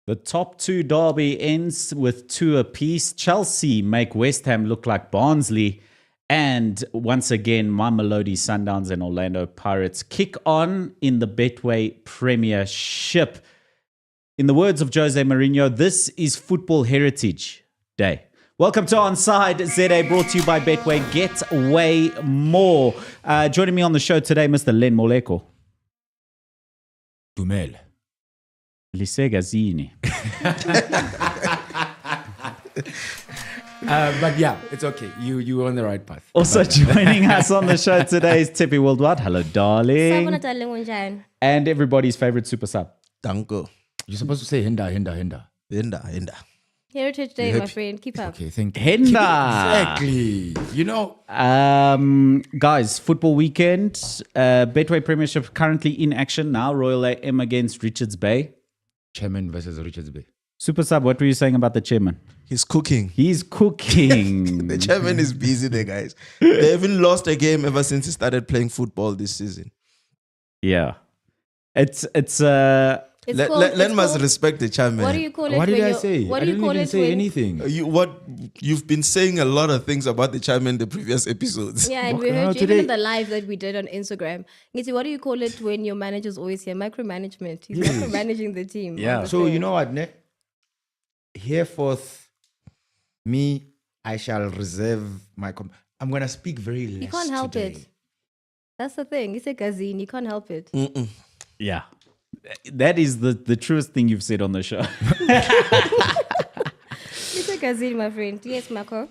The top two derby ends with 2 apiece. Chelsea make West Ham look like Barnsley. And once again, Mamelodi Sundowns and Orlando Pirates kick on in the Betway Premiership. In the words of Jose Mourinho, this is Football Heritage Day. Welcome to ONSIDE ZA, brought to you by Betway. Get way more. Joining me on the show today, Mr. Len Moleko. Dumel. Lise Gazzini. But yeah, it's okay. You were on the right path. Also joining us on the show today is Tippy Worldwide. Hello, darling. And everybody's favorite super sub. Danko. You're supposed to say Hinda. Hinda. Heritage Day, my friend. Keep up. Okay, thank you. Henda. Exactly. You know. Guys, football weekend. Betway Premiership currently in action now. Royal AM against Richards Bay. Chairman versus Richards Bay. Super sub, what were you saying about the chairman? He's cooking. He's cooking. The chairman is busy there, guys. They haven't lost a game ever since he started playing football this season. Yeah. It's Len must respect the chairman. What do you call it? What did I say? What I do you didn't call even it? say anything. You've been saying a lot of things about the chairman in the previous episodes. Yeah, and we heard you even in the live that we did on Instagram. Ngitsi, what do you call it when your manager's always here? Micromanagement. He's micromanaging the team. Yeah. So you know what, ne? Hereforth, me, I shall reserve my. I'm gonna speak very less. You can't help today. it. That's the thing. It's a gazine. You can't help it. Yeah. That is the truest thing you've said on the show. It's a gazine, my friend. Yes, Marco.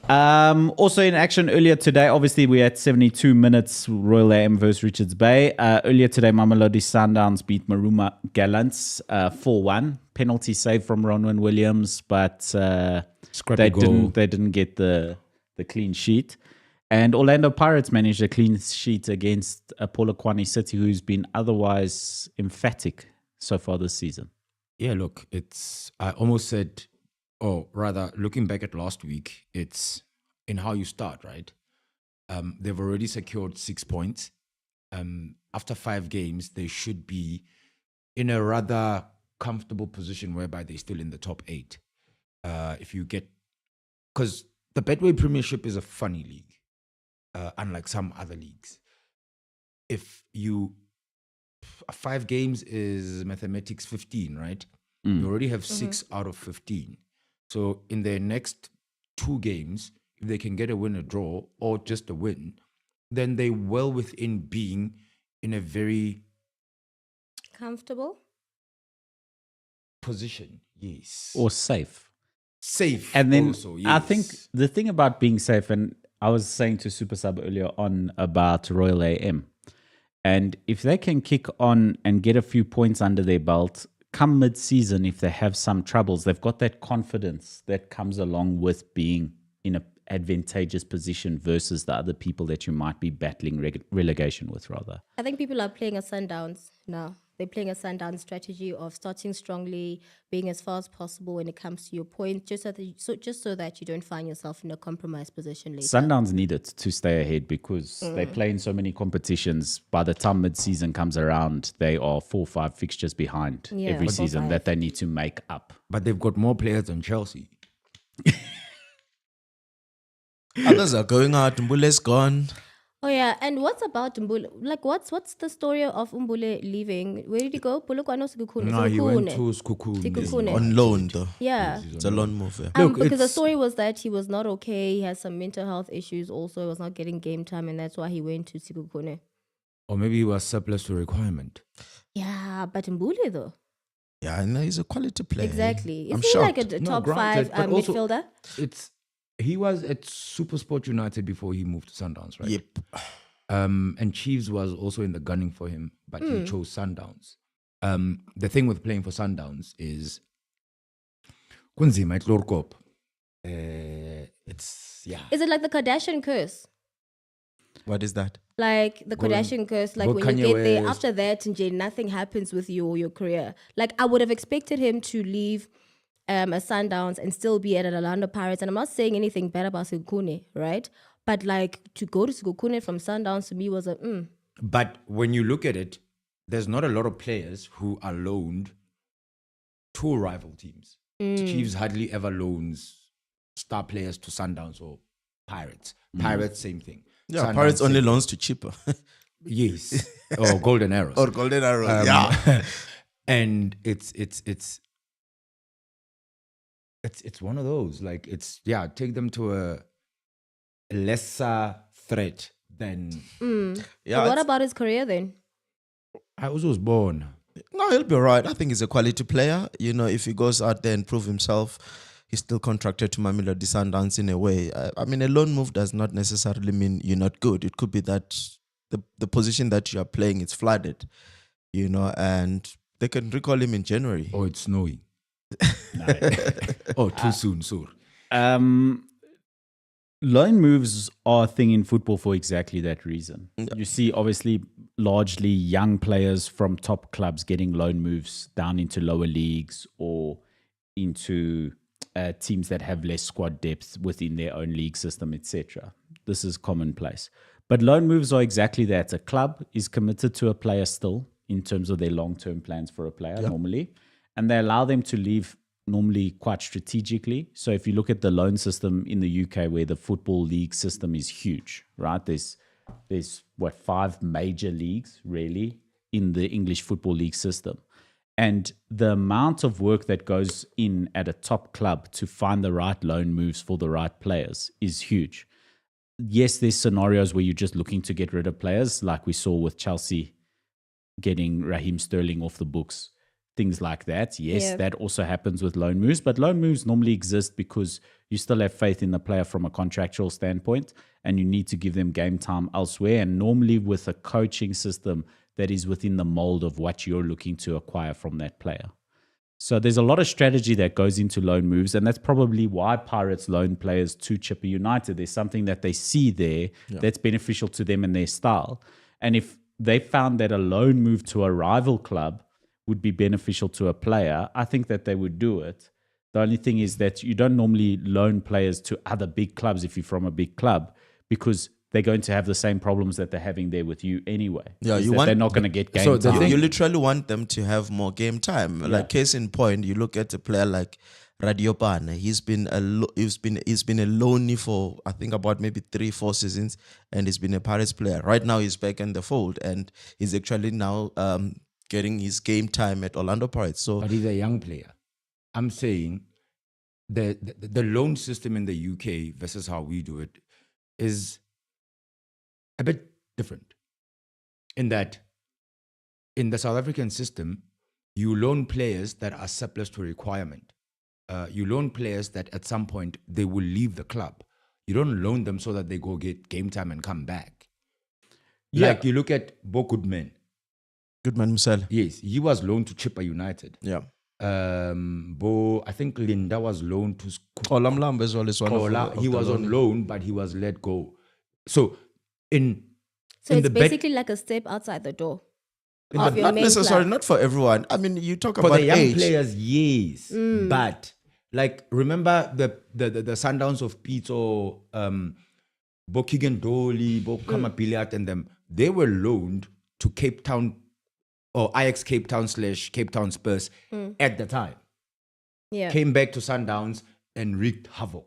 Also in action earlier today, obviously we had 72 minutes Royal AM versus Richards Bay. Earlier today, Mamelodi Sundowns beat Maruma Gallants 4-1. Penalty save from Ronwen Williams, but they didn't get the clean sheet. And Orlando Pirates managed a clean sheet against Polokwane City, who's been otherwise emphatic so far this season. Yeah, look, I almost said, or rather, looking back at last week, it's in how you start, right? They've already secured 6 points. After 5 games, they should be in a rather comfortable position whereby they're still in the top 8. If you get, because the Betway Premiership is a funny league, unlike some other leagues. If you 5 games is mathematics 15, right? You already have 6 out of 15. So in their next 2 games, if they can get a win, a draw, or just a win, then they're well within being in a very Comfortable? position. Yes. Or safe. Safe. And then also, yes. I think the thing about being safe, and I was saying to Super Sub earlier on about Royal AM, and if they can kick on and get a few points under their belt, come mid-season, if they have some troubles, they've got that confidence that comes along with being in an advantageous position versus the other people that you might be battling relegation with, rather. I think people are playing a Sundowns now. They're playing a Sundowns strategy of starting strongly, being as far as possible when it comes to your point, just so that you don't find yourself in a compromised position later. Sundowns need it to stay ahead because they play in so many competitions. By the time mid-season comes around, they are 4 or 5 fixtures behind every season that they need to make up. But they've got more players than Chelsea. Others are going out. Mbule's gone. Oh yeah, and what's about Mbule? Like, what's the story of Mbule leaving? Where did he go? Polokwane or Sekhukhune? No, he went to Sekhukhune. Sekhukhune. On loan, though. Yeah. It's a loan move. Yeah. Look, Because the it's- story was that he was not okay. He had some mental health issues. Also, he was not getting game time, and that's why he went to Sekhukhune. Or maybe he was surplus to requirement. Yeah, but Mbule though. Yeah, I know he's a quality player. Exactly. I'm Is he like shocked. a No, top granted, 5 but also- midfielder? He was at Supersport United before he moved to Sundowns, right? Yep. And Chiefs was also in the gunning for him, but he chose Sundowns. The thing with playing for Sundowns is kunzima itlorkop. It's Is it like the Kardashian curse? What is that? Like the Kardashian curse, like go when you Kanye get there, West. after that, Nje, nothing happens with your career. Like I would have expected him to leave a Sundowns and still be at an Orlando Pirates. And I'm not saying anything bad about Sekhukhune, right? But like to go to Sekhukhune from Sundowns to me was a But when you look at it, there's not a lot of players who are loaned two rival teams. Chiefs hardly ever loans star players to Sundowns or Pirates. Pirates, same thing. Yeah, Sundowns, Pirates only same thing. loans to cheaper. Yes, or Golden Arrows. Or Golden Arrows. Yeah. And it's one of those. Like take them to a lesser threat than. Yeah. But what about his career then? I was born. No, he'll be all right. I think he's a quality player. You know, if he goes out there and prove himself, he's still contracted to Mamelodi Sundowns in a way. I mean, a loan move does not necessarily mean you're not good. It could be that the position that you are playing is flooded, you know, and they can recall him in January. Oh, it's snowing. Oh, too soon, sir. Loan moves are a thing in football for exactly that reason. You see, obviously, largely young players from top clubs getting loan moves down into lower leagues or into teams that have less squad depth within their own league system, etc. This is commonplace. But loan moves are exactly that. A club is committed to a player still in terms of their long-term plans for a player normally, and they allow them to leave normally quite strategically. So if you look at the loan system in the UK, where the football league system is huge, right? There's 5 major leagues really in the English football league system. And the amount of work that goes in at a top club to find the right loan moves for the right players is huge. Yes, there's scenarios where you're just looking to get rid of players, like we saw with Chelsea getting Raheem Sterling off the books. Things like that. Yes, that also happens with loan moves, but loan moves normally exist because you still have faith in the player from a contractual standpoint and you need to give them game time elsewhere, and normally with a coaching system that is within the mold of what you're looking to acquire from that player. So there's a lot of strategy that goes into loan moves, and that's probably why Pirates loan players to Chipper United. There's something that they see there that's beneficial to them and their style. And if they found that a loan move to a rival club would be beneficial to a player, I think that they would do it. The only thing is that you don't normally loan players to other big clubs if you're from a big club, because they're going to have the same problems that they're having there with you anyway. Yeah, they're not going to get game time. You literally want them to have more game time. Like case in point, you look at a player like Radiopane. He's been a loanee for I think about maybe 3-4 seasons, and he's been a Pirates player. Right now he's back in the fold, and he's actually now getting his game time at Orlando Pirates. So, but he's a young player. I'm saying the loan system in the UK versus how we do it is a bit different. In that, in the South African system, you loan players that are surplus to requirement. You loan players that at some point they will leave the club. You don't loan them so that they go get game time and come back. Like you look at Bo Goodman. Goodman himself. Yes, he was loaned to Chipper United. Yeah. I think Linda was loaned to Lamb as well as one of he was on loan, but he was let go. So it's basically like a step outside the door. Not necessarily, not for everyone. I mean, you talk for about the young age. players, yes, but like remember the Sundowns of Pete or Bo Keegan Dolly, Bo Kamapiliat and them. They were loaned to Cape Town or Ajax Cape Town / Cape Town Spurs at the time. Yeah. Came back to Sundowns and wreaked havoc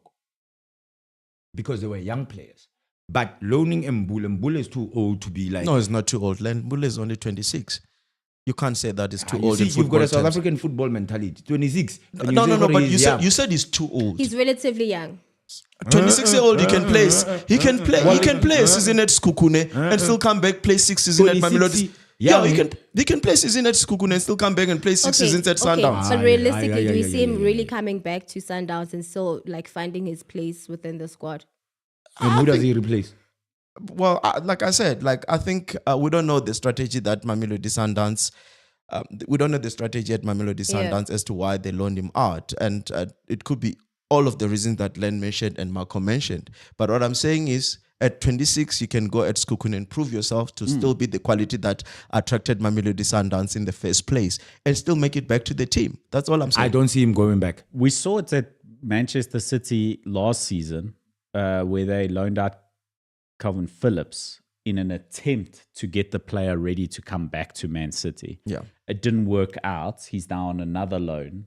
because they were young players. But loaning Mbule is too old to be like... No, it's not too old. Mbule is only 26. You can't say that it's too old. See, you've got a South African football mentality. 26. No, but you said he's too old. He's relatively young. 26-year-old, he can play. He can play a season at Skukune and still come back, play 6 seasons at Mamelodi. Yeah, he can play season at Skukune and still come back and play 6 seasons at Sundowns. But realistically, do you see him really coming back to Sundowns and still like finding his place within the squad? And who does he replace? Well, like I said, I think we don't know the strategy that Mamelodi Sundowns. We don't know the strategy at Mamelodi Sundowns as to why they loaned him out, and it could be all of the reasons that Len mentioned and Marco mentioned. But what I'm saying is, at 26, you can go at Skukune and prove yourself to still be the quality that attracted Mamelodi Sundowns in the first place, and still make it back to the team. That's all I'm saying. I don't see him going back. We saw it at Manchester City last season, where they loaned out Calvin Phillips in an attempt to get the player ready to come back to Man City. Yeah. It didn't work out. He's now on another loan.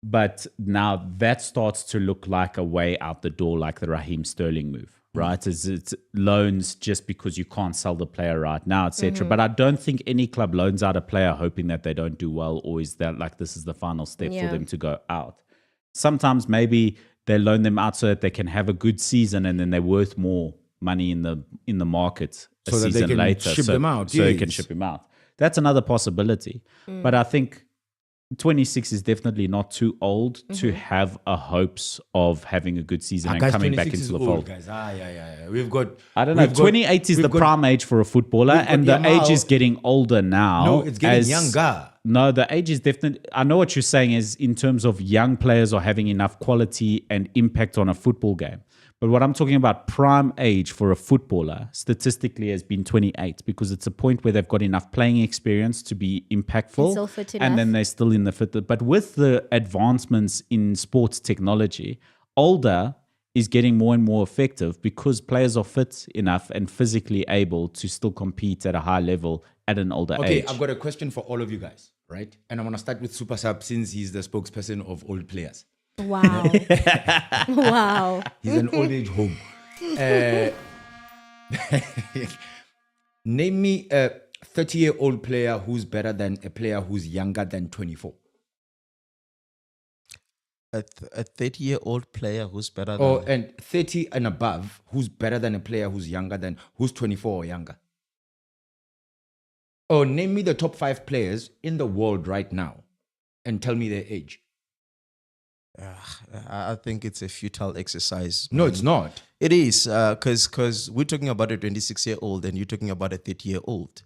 But now that starts to look like a way out the door, like the Raheem Sterling move, right? It's loans just because you can't sell the player right now, etc. But I don't think any club loans out a player hoping that they don't do well, or is that like this is the final step for them to go out. Sometimes maybe they loan them out so that they can have a good season and then they're worth more money in the market a So that they season can later. ship them out, So they can yes. ship him out. That's another possibility. But I think 26 is definitely not too old to have a hopes of having a good season and Guys, coming back 26 into the is old, fold. guys. Yeah. We've got. I don't know. 28 is the prime age for a footballer, and the age is getting older now. No, it's getting younger. No, the age is definitely. I know what you're saying is in terms of young players or having enough quality and impact on a football game. But what I'm talking about, prime age for a footballer, statistically has been 28 because it's a point where they've got enough playing experience to be impactful. Still fit and enough. then they're still in the fit. But with the advancements in sports technology, older is getting more and more effective because players are fit enough and physically able to still compete at a high level at an older Okay, age. I've got a question for all of you guys, right? And I'm gonna start with Super Sub since he's the spokesperson of old players. Wow. Wow. He's an old age home. Name me a 30-year-old player who's better than a player who's younger than 24. A 30-year-old player who's better than... Or and 30 and above who's better than a player who's 24 or younger. Or name me the top 5 players in the world right now and tell me their age. I think it's a futile exercise. No, it's not. It is, because we're talking about a 26-year-old and you're talking about a 30-year-old.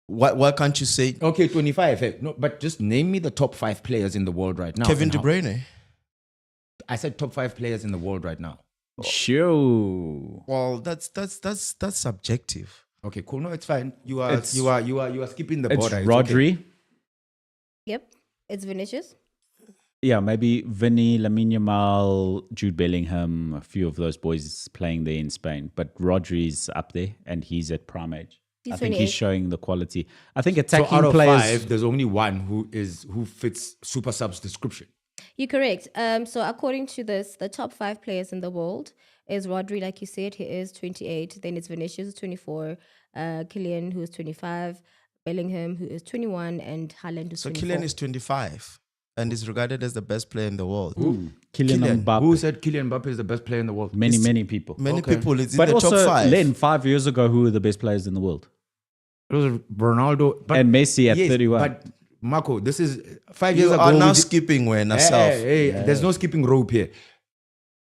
Why can't you say Okay, 25. No, but just name me the top 5 players in the world right now. Kevin and De how- Bruyne? I said top 5 players in the world right now. Sure. Well, that's subjective. Okay, cool. No, it's fine. You are skipping the It's border. Rodri. okay. Yep. It's Vinicius. Yeah, maybe Vinny, Lamine Yamal, Jude Bellingham, a few of those boys playing there in Spain. But Rodri's up there and he's at prime age. He's I think he's 28. showing the quality. I think So attacking out of players. 5, there's only one who fits Super Sub's description. You're correct. So according to this, the top 5 players in the world is Rodri, like you said, he is 28. Then it's Vinicius, who's 24. Kylian, who is 25. Bellingham, who is 21. And Haaland, who's So 24. Kylian is 25 and is regarded as the best player in the world. Kylian Kylian. Mbappe. Who said Kylian Mbappe is the best player in the world? Many people. Many Okay. people, it's in But the also, top 5. Len, 5 years ago, who were the best players in the world? It was Ronaldo. But And Messi at yes, 31. But Marco, this is 5 years You ago. are now we did- skipping when yourself. Hey, there's no skipping rope here.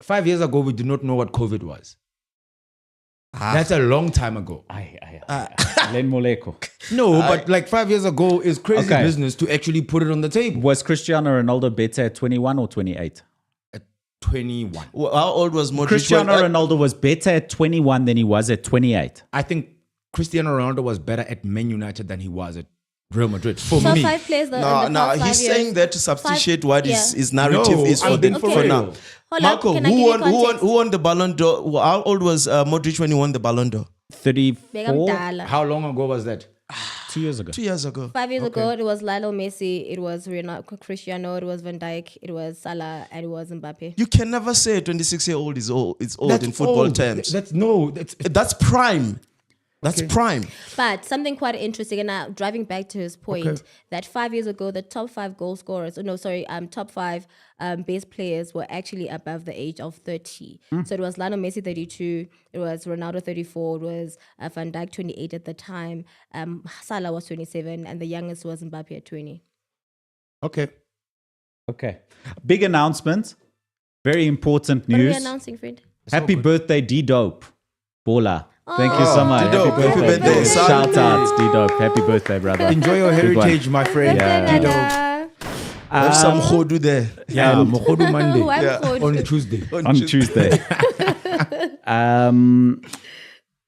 5 years ago, we did not know what COVID was. That's a long time ago. Len Moleko. No, but like 5 years ago is crazy Okay. business to actually put it on the table. Was Cristiano Ronaldo better at 21 or 28? 21. Well, how old was Modric? Cristiano when- Ronaldo was better at 21 than he was at 28. I think Cristiano Ronaldo was better at Man United than he was at Real Madrid. For Top me. 5 players. No, in the top 5 he's years. saying that to substantiate what yeah. his narrative No, is I'm for, being for for now. real. Hold Marco, up. Can I give you context? who won the Ballon d'Or? How old was Modric when he won the Ballon d'Or? 34? Bekamdala. How long ago was that? 2 years ago. 2 years ago. 5 years ago, it was Lionel Messi, it was Cristiano, it was Van Dijk, it was Salah, and it was Mbappe. You can never say a 26-year-old is old. It's old That's in football old. terms. That's That's prime. That's prime. But something quite interesting, and now driving back to his point, that 5 years ago, the top 5 goal scorers, top 5 best players were actually above the age of 30. So it was Lionel Messi, 32, it was Ronaldo, 34, it was Van Dijk, 28 at the time, Salah was 27, and the youngest was Mbappe at 20. okay. Okay. Big announcement. Very important What are we news. announcing, friend? Happy birthday, D-Dope. Bola. Thank you so much. D-Dope, happy birthday. Shout out, D-Dope. Happy birthday, brother. Enjoy your Good one. heritage, my friend. Yeah. Dido. Have some khodu there. Yeah, Mokodu Monday. Who I'm called. On Tuesday. on Tuesday.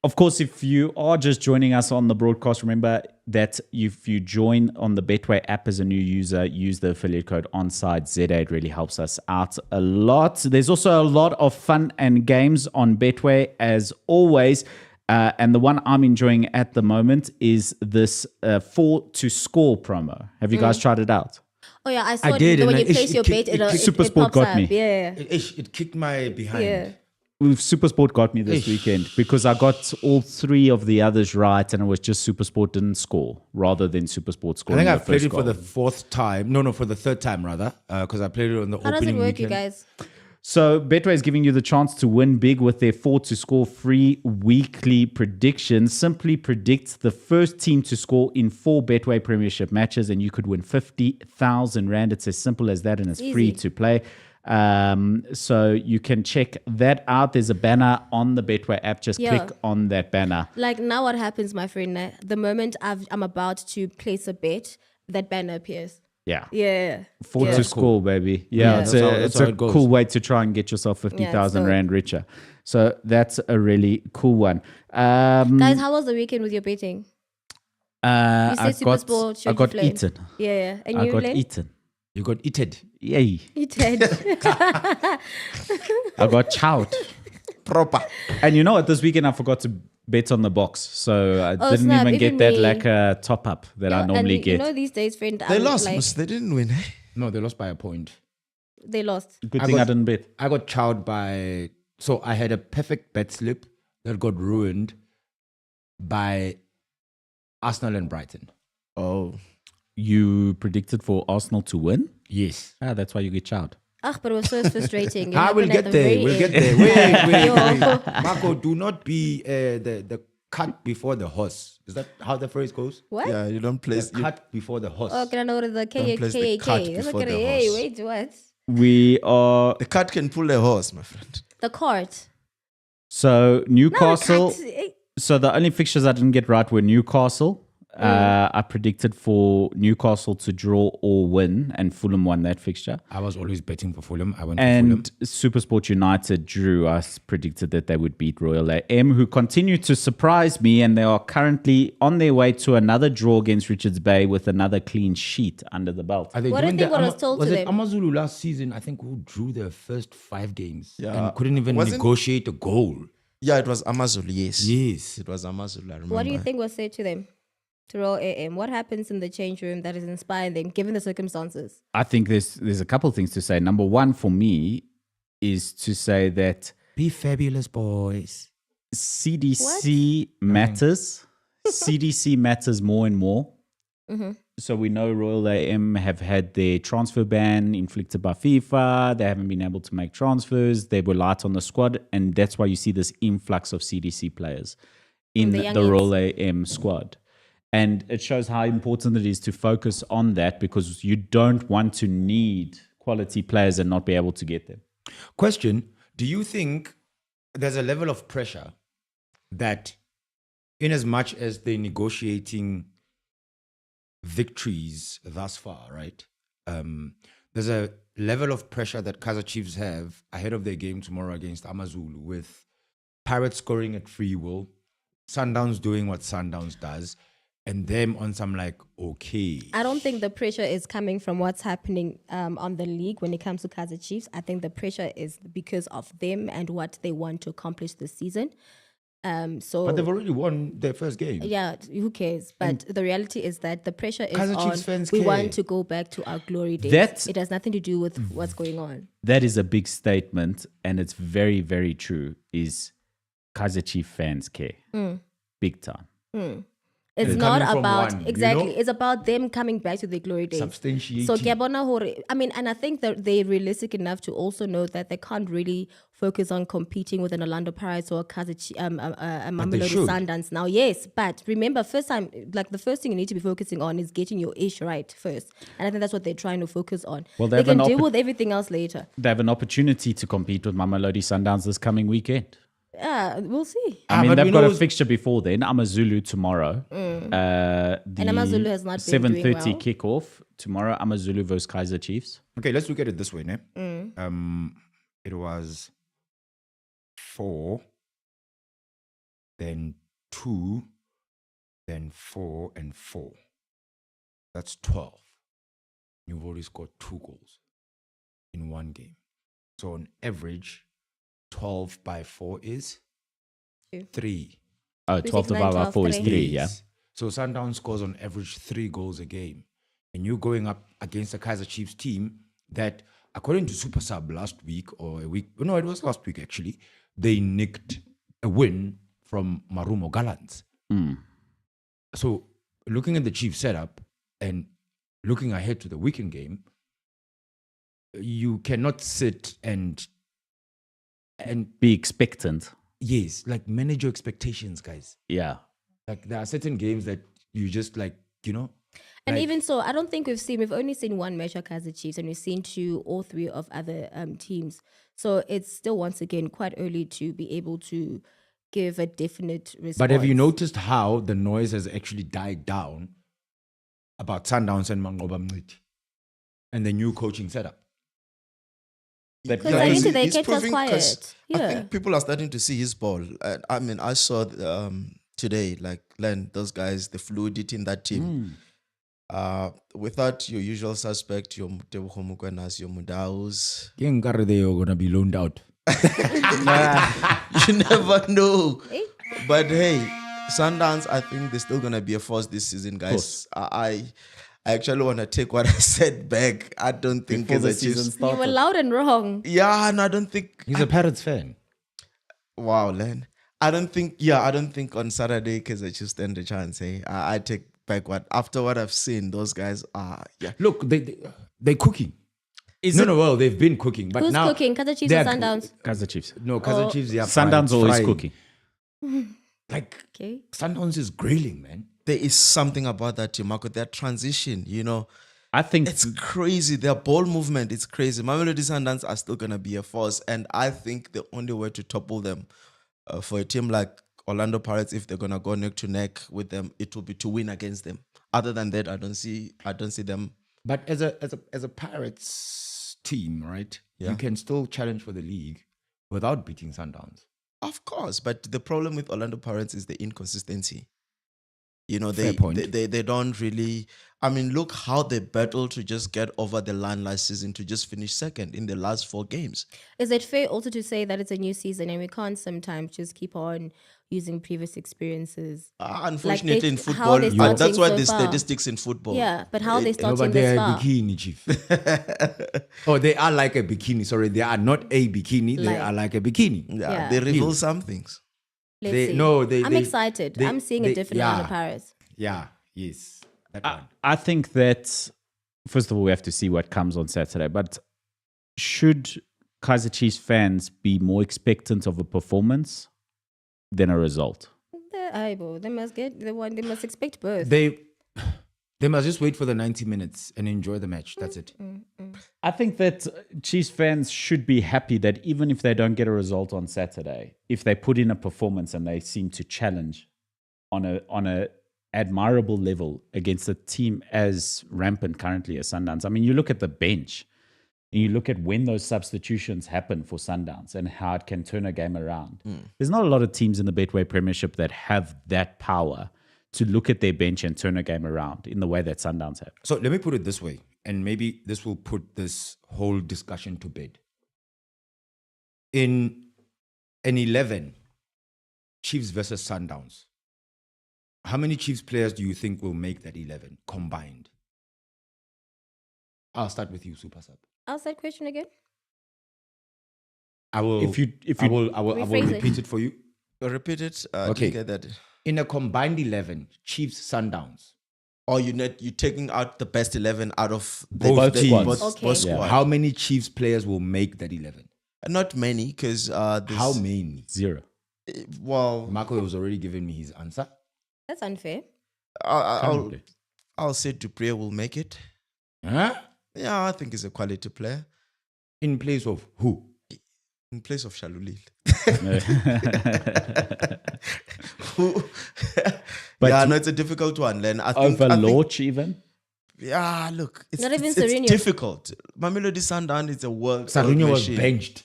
Of course, if you are just joining us on the broadcast, remember that if you join on the Betway app as a new user, use the affiliate code ONSIDE. It really helps us out a lot. There's also a lot of fun and games on Betway as always. And the one I'm enjoying at the moment is this 4 to score promo. Have you guys tried it out? Oh yeah, I saw I it did, when and you it place your bet. kicked- it Super Sport pops got up. me. Yeah. It kicked my behind. Yeah. Supersport got me this Ish. weekend because I got all 3 of the others right, and it was just Supersport didn't score rather than Supersport I scoring think the I've played first it for goal. the 4th time. No, for the 3rd time rather, because I played it on the How does it opening work, weekend. you guys? So Betway is giving you the chance to win big with their 4 to score free weekly predictions. Simply predict the first team to score in 4 Betway premiership matches, and you could win 50,000 Rand. It's as simple as that, and it's free Easy. to play. So you can check that out. There's a banner on the Betway app. Just Yeah. click on that banner. Like now, what happens, my friend? The moment I'm about to place a bet, that banner appears. Yeah. Yeah. 4 yeah. to score, baby. Yeah, Yeah. it's That's a, how- it's that's how a it goes. cool way to try and get yourself 50,000 dope. Rand richer. So that's a really cool one. Guys, how was the weekend with your betting? You I said got, Supersport I showed got you flame. eaten. Yeah. And I you, got Len? eaten. You got eated. Yay. You did. I got chowed. Proper. And you know what? This weekend I forgot to bet on the box. So I Oh, didn't snap, even get even that me. like a top up that I normally and get. You know these days, friend. They I'm lost, like, Mus. They didn't win. Eh? No, they lost by a point. they lost. Good I thing I got- didn't bet. I got chowed by. So I had a perfect bet slip that got ruined by Arsenal and Brighton. Oh. You predicted for Arsenal to win? Yes. That's why you get chowed. But it was so frustrating. It I will happened get at the there. very We'll get end. there. Wait. Yo. Marco, do not be the cut before the horse. Is that how the phrase goes? What? Yeah, you don't place. The cut before the horse. Oh, can I know the Don't place the cut KAK? That's before okay. the Hey, horse. wait, what? We are. The cat can pull a horse, my friend. The court. So No, Newcastle. the cat. So the only fixtures I didn't get right were Newcastle. I predicted for Newcastle to draw or win, and Fulham won that fixture. I was always betting for Fulham. I went for And Fulham. Supersport United drew. I predicted that they would beat Royal AM, who continue to surprise me, and they are currently on their way to another draw against Richards Bay with another clean sheet under the belt. Are they What do you doing think the what was told was to it them? Amazulu last season? I think who drew their first 5 games Yeah. and couldn't even Wasn't- negotiate a goal. Yeah, it was Amazulu. Yes. Yes. It was Amazulu. I remember. What do you think was said to them? To Royal AM? What happens in the change room that is inspiring them, given the circumstances? I think there's a couple of things to say. Number one for me is to say that Be fabulous, boys. CDC matters. CDC matters more and more. So we know Royal AM have had their transfer ban inflicted by FIFA. They haven't been able to make transfers. They were light on the squad, and that's why you see this influx of CDC players in The the youngins. Royal AM squad. And it shows how important it is to focus on that, because you don't want to need quality players and not be able to get them. Question: do you think there's a level of pressure that, in as much as they're negotiating victories thus far, right? There's a level of pressure that Kaizer Chiefs have ahead of their game tomorrow against Amazulu, with Pirates scoring at free will, Sundowns doing what Sundowns does, and them on some like, okay. I don't think the pressure is coming from what's happening on the league when it comes to Kaizer Chiefs. I think the pressure is because of them and what they want to accomplish this season. But they've already won their first game. Yeah, who cares? But the reality is that the pressure is Kaizer on. Chiefs fans We care. want to go back to our glory days. That- It has nothing to do with what's going on. That is a big statement, and it's very, very true, is Kaizer Chief fans care. Big time. It's They're not coming from about one, you exactly. know? It's about them coming back to their glory days. Substantiating. So Kiabona Hore, and I think that they're realistic enough to also know that they can't really focus on competing with an Orlando Pirates or a Mamelodi should. Sundowns now. Yes, but remember, the first thing you need to be focusing on is getting your ish right first, and I think that's what they're trying to focus on. Well, they they have can an deal oppo- with everything else later. They have an opportunity to compete with Mamelodi Sundowns this coming weekend. Yeah, we'll see. I mean, but they've we got know- a fixture before then. Amazulu tomorrow. And Amazulu has not been doing 7:30 well. kickoff tomorrow. Amazulu versus Kaizer Chiefs. Okay, let's look at it this way, ne? It was 4, then 2, then 4, and 4. That's 12. You've already scored 2 goals in one game. So on average, 12 by 4 is Two. 3. 12 9, divided by 4 is 12, 3, three. yeah. So Sundowns scores on average 3 goals a game. and you're going up against the Kaizer Chiefs team that, according to Super Sub last week or a week, no, it was last week actually, they nicked a win from Marumo Gallants. So looking at the Chiefs setup and looking ahead to the weekend game, you cannot sit and Be expectant. yes, like manage your expectations, guys. Yeah. Like there are certain games that you just like, And like- even so, I don't think we've only seen one match of Kaizer Chiefs, and we've seen two or three of other teams. So it's still, once again, quite early to be able to give a definite response. But have you noticed how the noise has actually died down about Sundowns and Mangoba Mngqithi and the new coaching setup? Because Yeah, I he's- think they he's kept us proving- 'cause quiet. I Yeah. think people are starting to see his ball. I mean, I saw today, like, Len, those guys, the fluidity in that team. Without your usual suspect, your Tebogo Mokwenas, your Mudaus, They are going to be loaned out. you never know. Eh? But hey, Sundowns, I think they're still gonna be a force this season, guys. I actually want to take what I said back. I don't think Before the Kaizer Chiefs- season You were started. loud and wrong. Yeah, and I don't think. He's a Pirates fan. Wow, Len. I don't think on Saturday Kaizer Chiefs stand a chance. Hey, I take back after what I've seen. Those guys are Look, they're cooking. Well, they've been cooking, but Who's now cooking? Kaizer Chiefs they or are- Sundowns? Kaizer Chiefs. No, Kaizer Chiefs, yeah, Sundowns always cooking. Like Okay. Sundowns is grilling, man. there is something about that team, Marco. Their transition, I think it's crazy. Their ball movement, it's crazy. Mamelodi Sundowns are still gonna be a force, and I think the only way to topple them for a team like Orlando Pirates, if they're gonna go neck to neck with them, it will be to win against them. Other than that, I don't see them. But as a Pirates team, right? Yeah. You can still challenge for the league without beating Sundowns. Of course, but the problem with Orlando Pirates is the inconsistency. Fair They point. they don't really. I mean, look how they battled to just get over the line last season to just finish second in the last 4 games. Is it fair also to say that it's a new season and we can't sometimes just keep on using previous experiences? Unfortunately, in how football, they're but that's starting why so the far. statistics in football. Yeah, but how are they No, but starting they this are far? bikini, chief. Oh, they are like a bikini. Sorry, they are not a bikini. They Like- are like a bikini. Yeah, they reveal some things. Let's They- see. no, I'm they- excited. they- I'm seeing they- a different yeah. Orlando Pirates. Yeah, yes. That one. I think that first of all we have to see what comes on Saturday. But should Kaizer Chiefs fans be more expectant of a performance than a result? They must get the one. They must expect both. They must just wait for the 90 minutes and enjoy the match. That's it. I think that Chiefs fans should be happy that even if they don't get a result on Saturday, if they put in a performance and they seem to challenge on a admirable level against a team as rampant currently as Sundowns. I mean, you look at the bench and you look at when those substitutions happen for Sundowns and how it can turn a game around. There's not a lot of teams in the Betway Premiership that have that power to look at their bench and turn a game around in the way that Sundowns have. So let me put it this way, and maybe this will put this whole discussion to bed. In an 11, Chiefs versus Sundowns, how many Chiefs players do you think will make that 11 combined? I'll start with you, Super Sub. Ask that question again. I will. If you I will Rephrase it. repeat it for you. Repeat it. Okay. Didn't get that. In a combined 11, Chiefs Sundowns, Or you're taking out the best 11 out of Both teams. both Okay. squads. how many Chiefs players will make that 11? Not many, because How many? 0. Well, Marco was already giving me his answer. That's unfair. Currently. I'll say Dupree will make it. Huh? Yeah, I think he's a quality player In place of who? in place of Shalulil. But yeah, no, it's a difficult one, Len. I think, Over Lorch even? yeah, look, it's, Not even it's Sereno. difficult. Mamelodi Sundowns is a world. Sarinho was machine. benched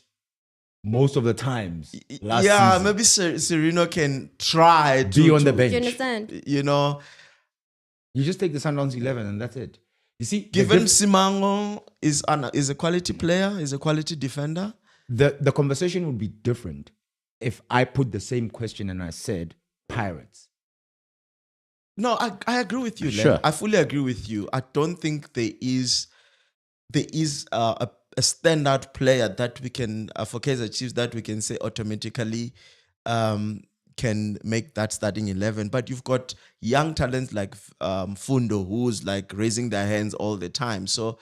most of the times last Yeah, season. maybe Sereno can try to Be on the Do bench. you understand? You know, You just take the Sundowns 11 and that's it. You see, given Simango is a quality player, is a quality defender. the conversation would be different if I put the same question and I said Pirates. No, I agree with you, Len. Sure. I fully agree with you. I don't think there is a standout player that we can for Kaizer Chiefs that we can say automatically can make that starting 11. But you've got young talents like Fundo, who's like raising their hands all the time. So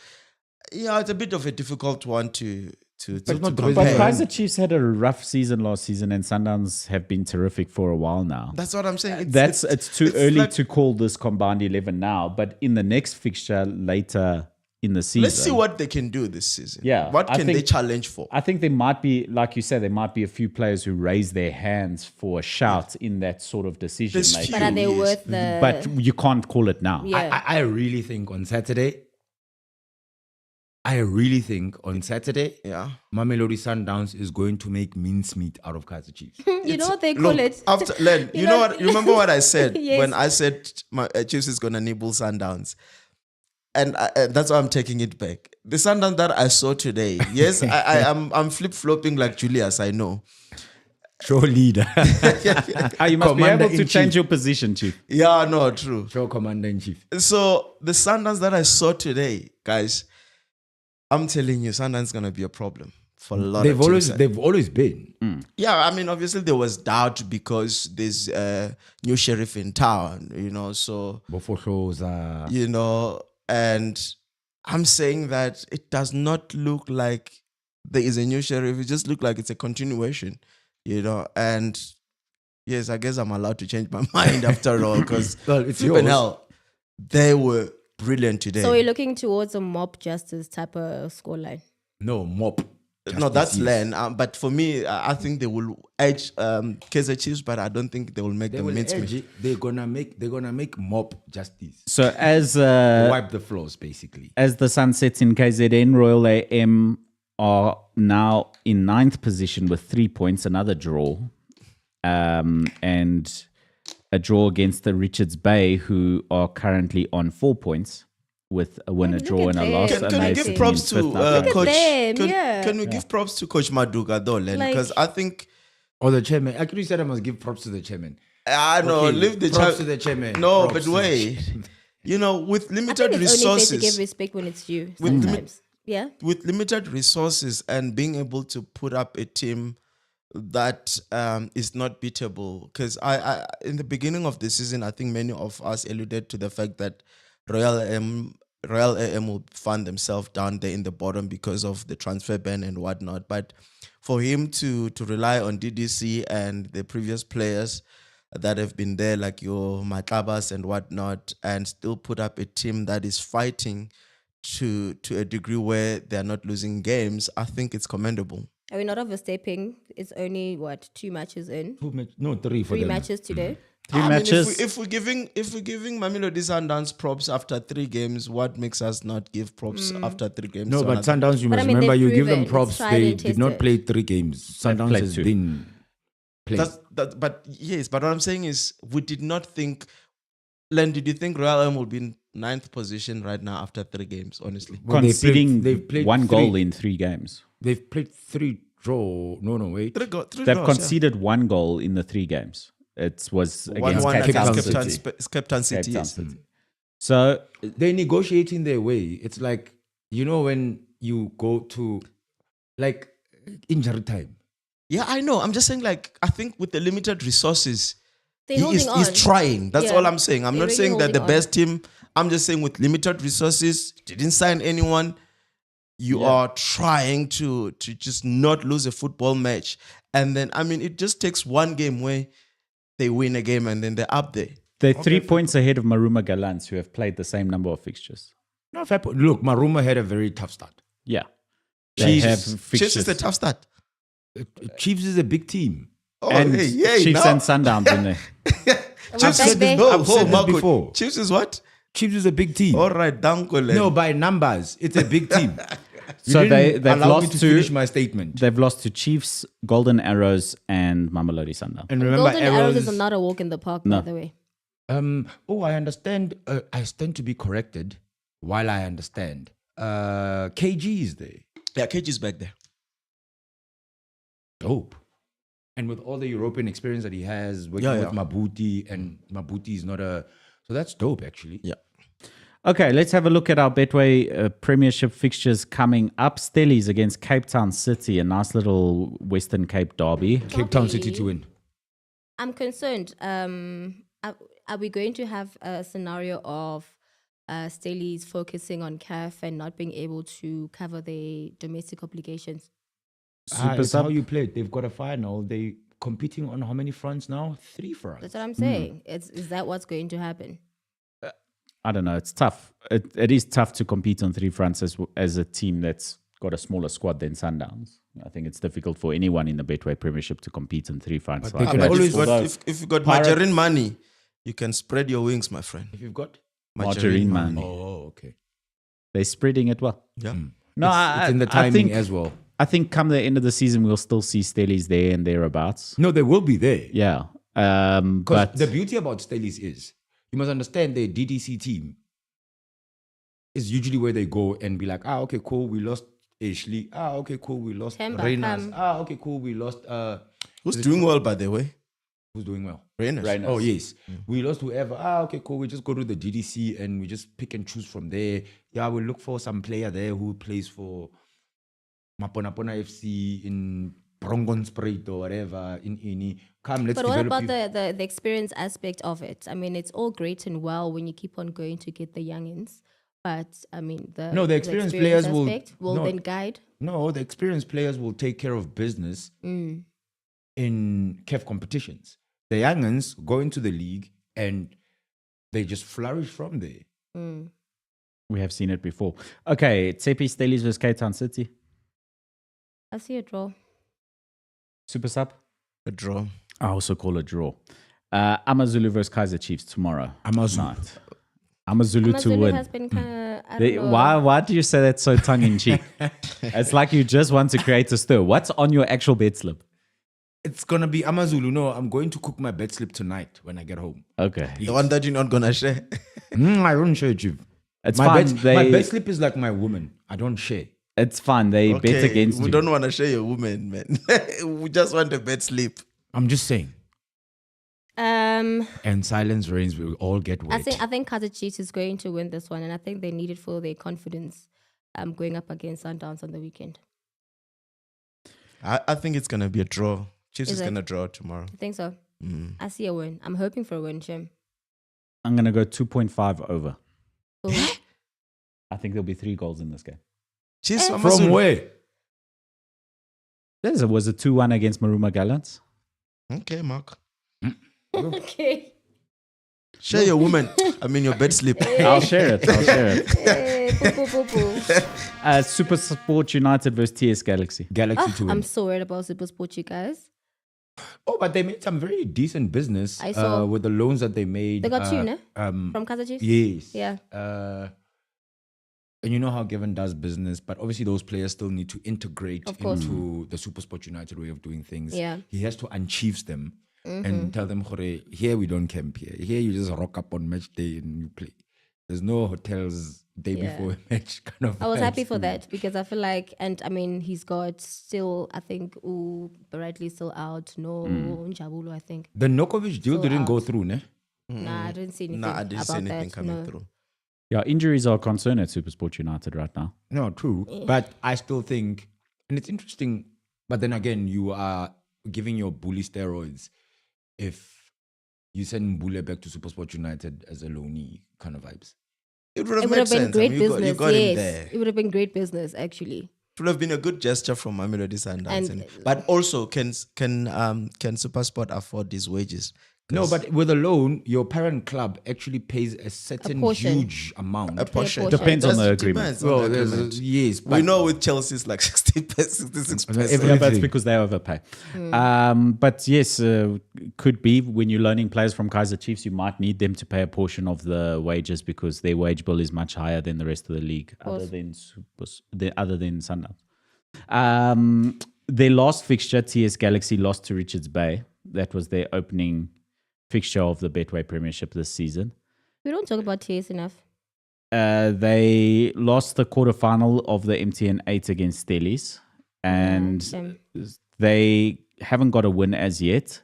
yeah, it's a bit of a difficult one to But not compare. But Yeah. Kaizer Chiefs had a rough season last season, and Sundowns have been terrific for a while now. That's what I'm saying. It's too early like- to call this combined 11 now, but in the next fixture later in the season. Let's see what they can do this season. Yeah, What I can they think- challenge for? I think there might be, like you said, there might be a few players who raise their hands for a shout in that sort of decision There's making. But are they Yes. worth the? But you can't call it now. yeah. I really think on Saturday, Yeah. Mamelodi Sundowns is going to make mincemeat out of Kaizer Chiefs. you know what they call Look, it? after Len, you know what? You remember what I said Yes. when I said my Chiefs is gonna nibble Sundowns, and that's why I'm taking it back. The Sundowns that I saw today, yes, I'm flip flopping like Julius. I know. Show leader. You must be able to Commander-in-Chief. change your position, Chief. Yeah, no, true. Show commander in chief. So the Sundowns that I saw today, guys, I'm telling you, Sundowns is gonna be a problem for a lot of teams. They've always been. Yeah, I mean, obviously there was doubt because there's a new sheriff in town, you know. So Bofoshoza. you know, and I'm saying that it does not look like there is a new sheriff. It just looks like it's a continuation, you know. And yes, I guess I'm allowed to change my mind after all because Well, it's flipping yours. hell, they were brilliant today. So we're looking towards a mob justice type of scoreline. No, mop. No, that's Justice. Len. But for me, I think they will edge Kaizer Chiefs, but I don't think they will make They them will mince edge me. it. They're gonna make mop justice. So as Wipe the floors, basically. the sun sets in KZN, Royal AM are now in 9th position with 3 points, another draw, and a draw against the Richards Bay, who are currently on 4 points with a win, a Look draw, at and a them. loss. Can and we they give sit props in to fifth now. Look at Coach? them, Can, yeah. can we give props to Coach Maduga though, Len? Like- Because I think Or the chairman. Actually, said I must give props to the chairman. I know Okay, leave the props to the chairman. No, Props but to the wait, chairman. you know, with I limited think it's only fair to give resources, respect when it's due With sometimes. Yeah. with limited resources, and being able to put up a team that is not beatable. Because I in the beginning of the season, I think many of us alluded to the fact that Royal AM will find themselves down there in the bottom because of the transfer ban and whatnot. But for him to rely on DDC and the previous players that have been there, like your Matlabas and whatnot, and still put up a team that is fighting to a degree where they're not losing games, I think it's commendable. Are we not overstepping? It's only what 2 matches in, 3 for 3 them. matches today. Three I matches. Mean, if we're giving Mamelodi Sundowns props after 3 games, what makes us not give props after 3 games? No, to but another- Sundowns, you But must I mean, remember, they've you give them proven props. it's tried They and did not tested. play 3 games. Sundowns played has 2. been played. but yes, but what I'm saying is we did not think. Len, did you think Royal M will be in 9th position right now after 3 games? Honestly, Well, conceding they've played 1 goal 3. in 3 games. They've played 3 draw. No, wait. three They've draws, conceded 1 goal in the 3 games. It was yeah. against 1-1 Cape Town against City. Cape Town City. Cape Town yes. City. So They're negotiating their way. It's like, you know, when you go to like injury time. Yeah, I know. I'm just saying, like, I think with the limited resources, They're holding on. he's trying. That's Yeah. all I'm saying. I'm They're not really saying that the holding on. best team. I'm just saying with limited resources, didn't sign anyone. You are trying to just not lose a football match. And then, I mean, it just takes 1 game where they win a game and then they're up there. they're 3 points ahead of Maruma Gallants, who have played the same number of fixtures. No, fair point. Look, Maruma had a very tough start. Yeah. They have Chiefs fixtures. is the tough start. Chiefs is a big team. Oh, and hey, Chiefs now. and Sundowns in there. Chiefs I've is said this no, I've said this Marco. before. Chiefs is what? Chiefs is a big team. All right, Danko. No, by numbers, it's a big team. You So didn't they've allow me lost to to finish my statement. They've lost to Chiefs, Golden Arrows, and Mamelodi Sundowns. And remember, Golden Arrows is not a walk in the park, by the way. I understand. I stand to be corrected. While I understand, KG is there. Yeah, KG is back there. Dope. And with all the European experience that he has, working Yeah, with yeah. Mabuti, and Mabuti is not a So that's dope, actually. Yeah. Okay, let's have a look at our Betway Premiership fixtures coming up. Stellies against Cape Town City, a nice little Western Cape derby. Cape Town City to win. I'm concerned. Are we going to have a scenario of Stellies focusing on CAF and not being able to cover their domestic obligations? Super It's how sub. you play it. They've got a final. They competing on how many fronts now? 3 fronts. That's what I'm saying. Is that what's going to happen? I don't know. It's tough. It is tough to compete on 3 fronts as a team that's got a smaller squad than Sundowns. I think it's difficult for anyone in the Betway Premiership to compete on 3 fronts. But they Like can that. always- If you've got Pirate- margarine money, you can spread your wings, my friend. If you've got. Margarine money. Oh, okay. They're spreading it well. Yeah. No, It's in the timing think, as well. I think come the end of the season, we'll still see Stellies there and thereabouts. No, they will be there. Yeah. Because But the beauty about Stellies is, you must understand their DDC team is usually where they go and be like, okay, cool, we lost Ashley. Okay, cool, we lost Temba, Reyners. come. Okay, cool, we lost... Who's doing well, by the way? who's doing well? Rainers. Oh, yes. We lost whoever. Okay, cool. We just go to the GDC and we just pick and choose from there. Yeah, we'll look for some player there who plays for Maponapona FC in Brongon Sprit or whatever in Ini. Come, let's But what develop about you. the experience aspect of it? I mean, it's all great and well when you keep on going to get the youngins, but I mean, The experienced players will- aspect will no. then guide. No, the experienced players will take care of business in CAF competitions. The youngins go into the league and they just flourish from there. we have seen it before. Okay, Tsepi Stellies versus Cape Town City. I see a draw. Super sub. A draw. I also call it draw. Amazulu versus Kaiser Chiefs tomorrow. Amazulu. Night. Amazulu to Amazulu win. has been kind of, Why do you say that so tongue in cheek? It's like you just want to create a stir. What's on your actual bet slip? It's going to be Amazulu. No, I'm going to cook my bed slip tonight when I get home. Okay. The one that you're not gonna share. I don't share it, Chief. It's My fine. my bed slip is like my woman. I don't share. It's fine. They bet against we you. don't want to share your woman, man. We just want a bed sleep. I'm just saying. Um, And silence reigns. We will all get wet. I think Kaiser Chiefs is going to win this one, and I think they need it for their confidence. Going up against Sundowns on the weekend. I think it's gonna be a draw. Chiefs is it? gonna draw tomorrow. I think so. I see a win. I'm hoping for a win, Jim. I'm going to go 2.5 over. Ooh. I think there'll be 3 goals in this game. Chiefs From Amazulu. where? There was a 2-1 against Maruma Gallants. Okay, Mark. Okay. Share your woman. I mean your bed sleep. I'll share it. Hey, poo, poo, poo, poo. Super Sport United versus TS Galaxy. Galaxy to win. I'm so worried about Super Sport, you guys. Oh, but they made some very decent business I saw. with the loans that they made. They got two, ne? Um, From Kaiser Chiefs? yes. Yeah. And you know how Gavin does business, but obviously those players still need to integrate Of course. into the Super Sport United way of doing things. Yeah. He has to unchief them and tell them, "Hore, here we don't camp here. Here you just rock up on match day and you play. There's no hotels day Yeah. before a match kind of I was happy vibes. for that because I feel like, and I mean, he's got still, I think, Bradley still out. No, Njabulu, I think. The Nokovic deal Still didn't go out. through, ne? Nah, I didn't see anything. Nah, I didn't see about anything that, coming no. through. Yeah, injuries are a concern at Super Sport United right now. No, true. But I still think, and it's interesting, but then again, you are giving your bully steroids if you send Mbule back to Super Sport United as a loanee kind of vibes. It would have It would made have been sense. great I mean, you business. got him Yes, there. it would have been great business actually. It would have been a good gesture from Mamelodi Sundowns. And- But also, can SuperSport afford these wages? No, but with a loan, your parent club actually pays a certain portion. huge amount. A portion. portion. Depends on the That's- agreement. depends on Well, the there's agreement. yes, We but know with Chelsea it's like 66%. Every- Yeah, that's Everything. because they overpay. But yes, could be when you're loaning players from Kaiser Chiefs, you might need them to pay a portion of the wages because their wage bill is much higher than the rest of the league, other than Sundowns. Their last fixture, TS Galaxy lost to Richards Bay. That was their opening fixture of the Betway Premiership this season. We don't talk about TS enough. They lost the quarterfinal of the MTN 8 against Stellies, and Shame. they haven't got a win as yet.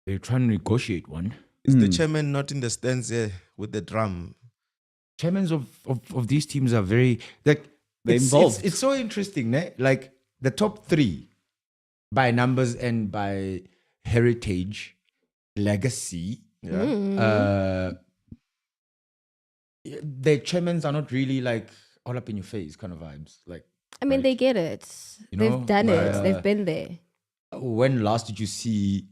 they're trying to negotiate one. Is the chairman not in the stands here with the drum? Chairmen of these teams are very like They're it's, involved. It's so interesting, né? Like the top three by numbers and by heritage, legacy. Yeah. Their chairmen are not really like all up in your face kind of vibes. Like, I mean, they get it. You They've know, done it. They've been there. when last did you see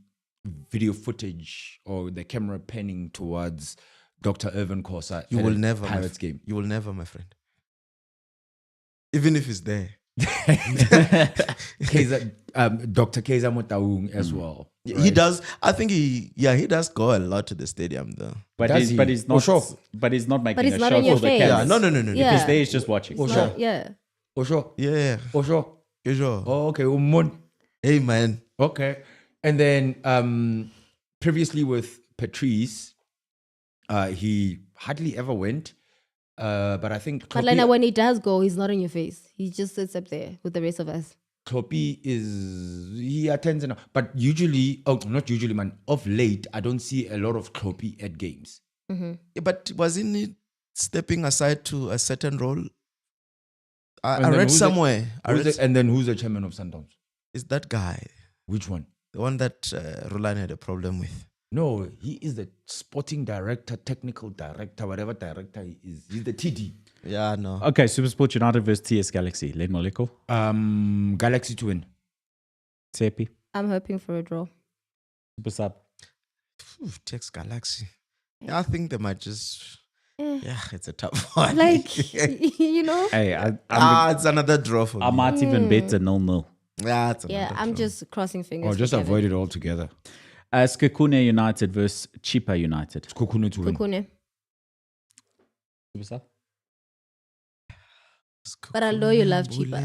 video footage or the camera panning towards Dr. Irvin Khosa You at will a never, Pirates game? You will never, my friend. Even if he's there. Kaiser, Dr. Kaiser Motaung as well. He right? does. I think he does go a lot to the stadium though. But Does he's, he? but he's For not. sure. But he's not making But he's a not show in your for the face. cameras. Yeah, no. Yeah. He's there. He's just watching. For It's sure. not- yeah. For sure. Yeah. For sure. For sure. Oh, okay. Umon. Hey man. Okay. And then previously with Patrice, he hardly ever went. But I think But like when he does go, he's not in your face. He just sits up there with the rest of us. Kloppy he attends, but usually, not usually, man. Of late, I don't see a lot of Kloppy at games. Yeah, but wasn't he stepping aside to a certain role? I then read who's the- somewhere. And then who's the chairman of Sundowns? Is that guy Which one? the one that Roland had a problem with? No, he is the sporting director, technical director, whatever director he is. He's the TD. Yeah, no. Okay, Supersport United versus TS Galaxy. Len Moleko. Galaxy to win. Tsepi. I'm hoping for a draw. Super Sub. Tex Galaxy. Yeah, I think they might just. Eh. Yeah, it's a tough one. Like, you know? Hey, It's another draw for I me. might even bet a 0-0. Yeah, it's another Yeah, I'm draw. just crossing fingers. Or just for Kevin. avoid it altogether. Skakune United versus Chipa United. Kukune to win. Kukune. Super Sub. But I know you love cheaper.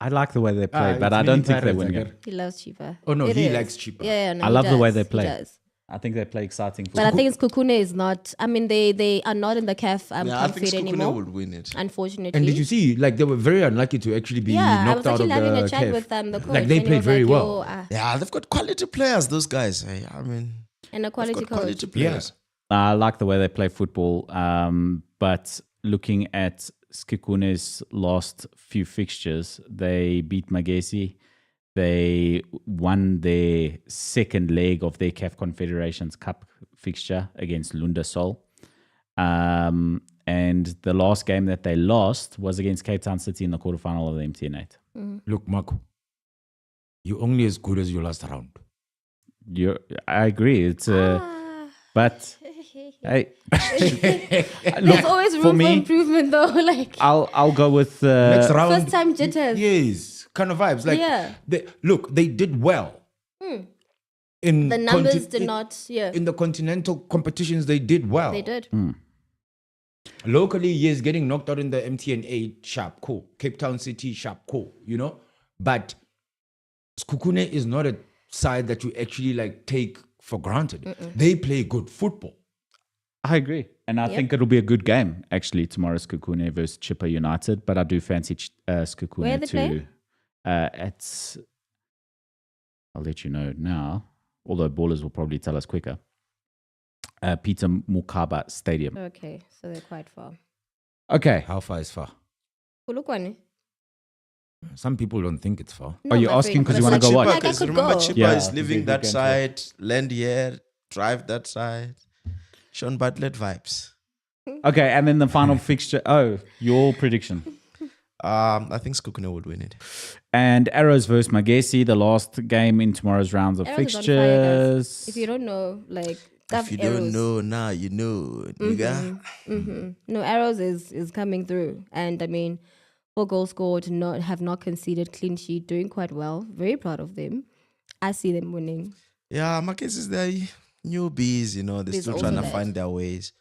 I like the way they play, but it's I don't mini think they Pirates, win I here. get. He loves cheaper. Oh, no, It he is. likes cheaper. Yeah, no, I he love the way does. they He play. does. I think they play exciting But I football. think it's Kukune is not. I mean, they are not in the CAF Yeah, I camp think fit Skukune anymore. would win it. Unfortunately. And did you see, like, they were very unlucky to actually be Yeah, I knocked was out actually of having the a chat CAF. with the coach. Like, they and he played was very like, well. "Yo, Yeah, they've got quality players, those guys. I mean, and a they've quality got coach. quality players. I like the way they play football. But looking at Skikune's last few fixtures, they beat Magesi. They won their second leg of their CAF Confederations Cup fixture against Lundasol. And the last game that they lost was against Cape Town City in the quarterfinal of the MTN8. Look, Marco, you're only as good as your last round. I agree. It's but hey, There's always room for me, improvement, though. Like I'll go with Next round. first time jitters. Yes, kind of vibes. Like, Yeah. they did well. In The numbers did not. Yeah, In the continental competitions, they did well. they did. Locally, yes, getting knocked out in the MTN8, sharp, cool. Cape Town City, sharp, cool, you know? But Skukune is not a side that you actually like take for granted. They play good football. I agree. And I think it'll be a good game, actually, tomorrow's Skukune versus Chippa United. But I do fancy Skukune Where are they to. playing? I'll let you know now, although ballers will probably tell us quicker. Peter Mukaba Stadium. Okay, so they're quite far. Okay. How far is far? Polokwane. Some people don't think it's far. No, you my asking friend, 'cause you but wanna go like, watch? Like I Because could remember, go. Chippa Yeah, is it's living a that good side, land here, drive that side. Sean Bartlett vibes. Okay. And then the final fixture. Oh, your prediction. I think Skukune would win it. And Arrows versus Magesi, the last game in tomorrow's rounds of Arrows is on fire, guys. fixtures. If you don't know, like If you don't know, now you know, nigga. No, Arrows is coming through, and I mean, 4 goals scored, have not conceded, clean sheet, doing quite well. Very proud of them. I see them winning. Yeah, my case is they're newbies, you know, they're There's still also trying to that. find their ways,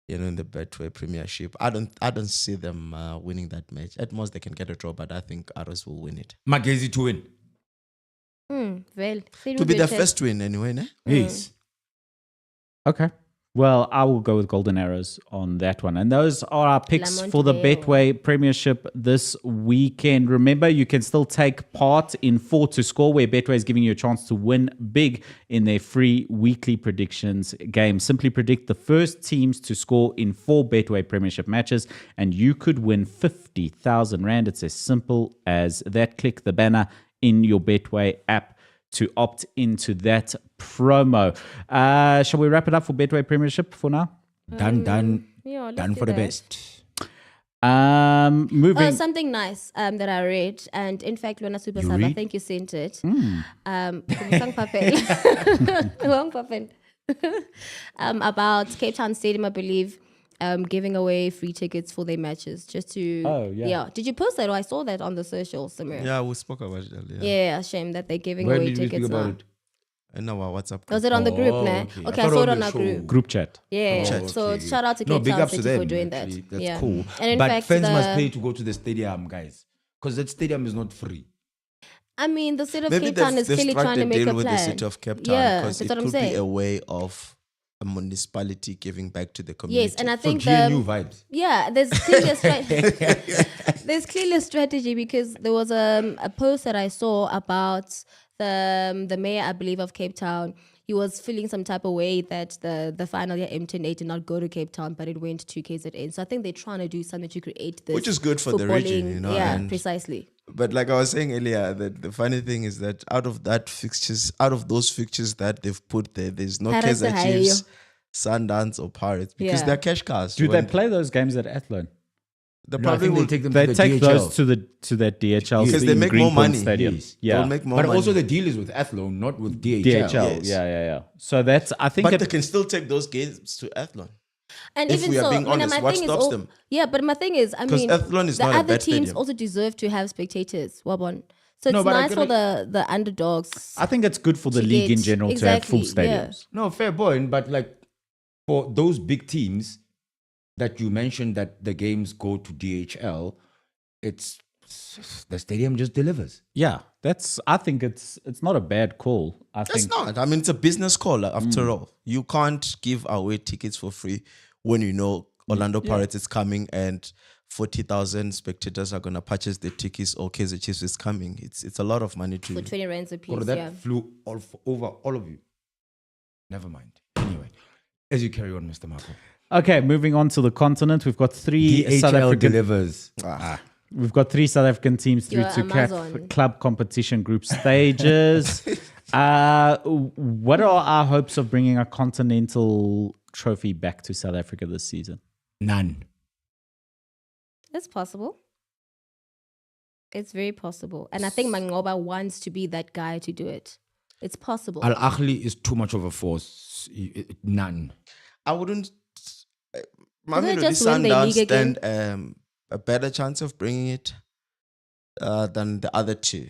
you know, in the Betway Premiership. I don't see them winning that match. At most they can get a draw, but I think Arrows will win it. Magesi to win. Well, To be their first win anyway, ne? Yes. Okay. Well, I will go with Golden Arrows on that one. And those are our picks for the Betway Premiership this weekend. Remember, you can still take part in 4 to Score, where Betway is giving you a chance to win big in their free weekly predictions game. Simply predict the first teams to score in 4 Betway Premiership matches, and you could win 50,000 Rand. It's as simple as that. Click the banner in your Betway app to opt into that promo. Shall we wrap it up for Betway Premiership for now? Done let's for do the that. best. Moving. Something nice that I read, and in fact, Lona Super Sub, I read? think you sent it. Wrong papel. About Cape Town Stadium, I believe, giving away free tickets for their matches. Just to, Oh, yeah. Did you post that? Or I saw that on the socials somewhere. Yeah, we spoke about it earlier. Yeah, shame that they're giving Where away did we tickets speak about now. it? And now our WhatsApp group. Was it on the group, Oh, nah? okay. Okay, I I thought saw on it on the our show. group. Group chat. Yeah, Chat. so Okay. shout out to No, Cape big Town ups to City them. for doing Actually. that. That's Yeah. cool. And in But fact, fans must pay to go to the stadium, guys. Because that stadium is not free. I mean, the city of Maybe Cape Town is they've clearly struck trying the to make deal a with plan. the city of Cape Town Yeah, because that's it what I'm could be saying. a way of a municipality giving back to the community. Yes, and I So think GNU vibes. yeah, there's clearly a there's clearly a strategy, because there was a post that I saw about the mayor, I believe, of Cape Town. He was feeling some type of way that the final year M10A did not go to Cape Town, but it went to KZN. So I think they're trying to do something to create this, Which is good for the region, footballing- you know, Yeah, and- precisely. But like I was saying earlier, the funny thing is that out of those fixtures that they've put there, there's no Pirates Kaizer are Chiefs, Sundowns, or Pirates because Yeah. they're cash cows. Do they play those games at Athlone? They No, I probably think they will take them They to the take DHL. those to that DHL because they in make more Greenpoint money. Stadium. Yes. Yeah, They'll make more But money. also the deal is with Athlone, not with DHL. DHL. Yes. Yeah. So that's, I think, But they can still take those games to Athlone. And If even we are so, being honest, my what thing is stops them? Yeah, but my thing is, I 'Cause mean, Athlone is the not a other bad teams stadium. also deserve to have spectators. Wabon. So No, it's but I nice for couldn't- the underdogs. I think it's good for the to league in get- general to have full exactly, yeah. stadiums. No, fair point. But like for those big teams that you mentioned that the games go to DHL, it's the stadium just delivers. Yeah, I think it's not a bad call. I It's think not. I mean, it's a business call after all. You can't give away tickets for free when you know Orlando Pirates is coming and 40,000 spectators are going to purchase the tickets, or Kaizer Chiefs is coming. It's a lot of money For to. 20 rands a piece, Or that yeah. flew over all of you. Never mind. Anyway, as you carry on, Mr. Marco. Okay, moving on to the continent, we've got three South DHL African. delivers. We've got 3 South African teams through Your to Amazon. club competition group stages. What are our hopes of bringing a continental trophy back to South Africa this season? None. It's possible. It's very possible. And I think Mangoba wants to be that guy to do it. It's possible. Al Ahly is too much of a force. None. I wouldn't. they Mamelodi just win their Sundowns league again? stand a better chance of bringing it than the other two.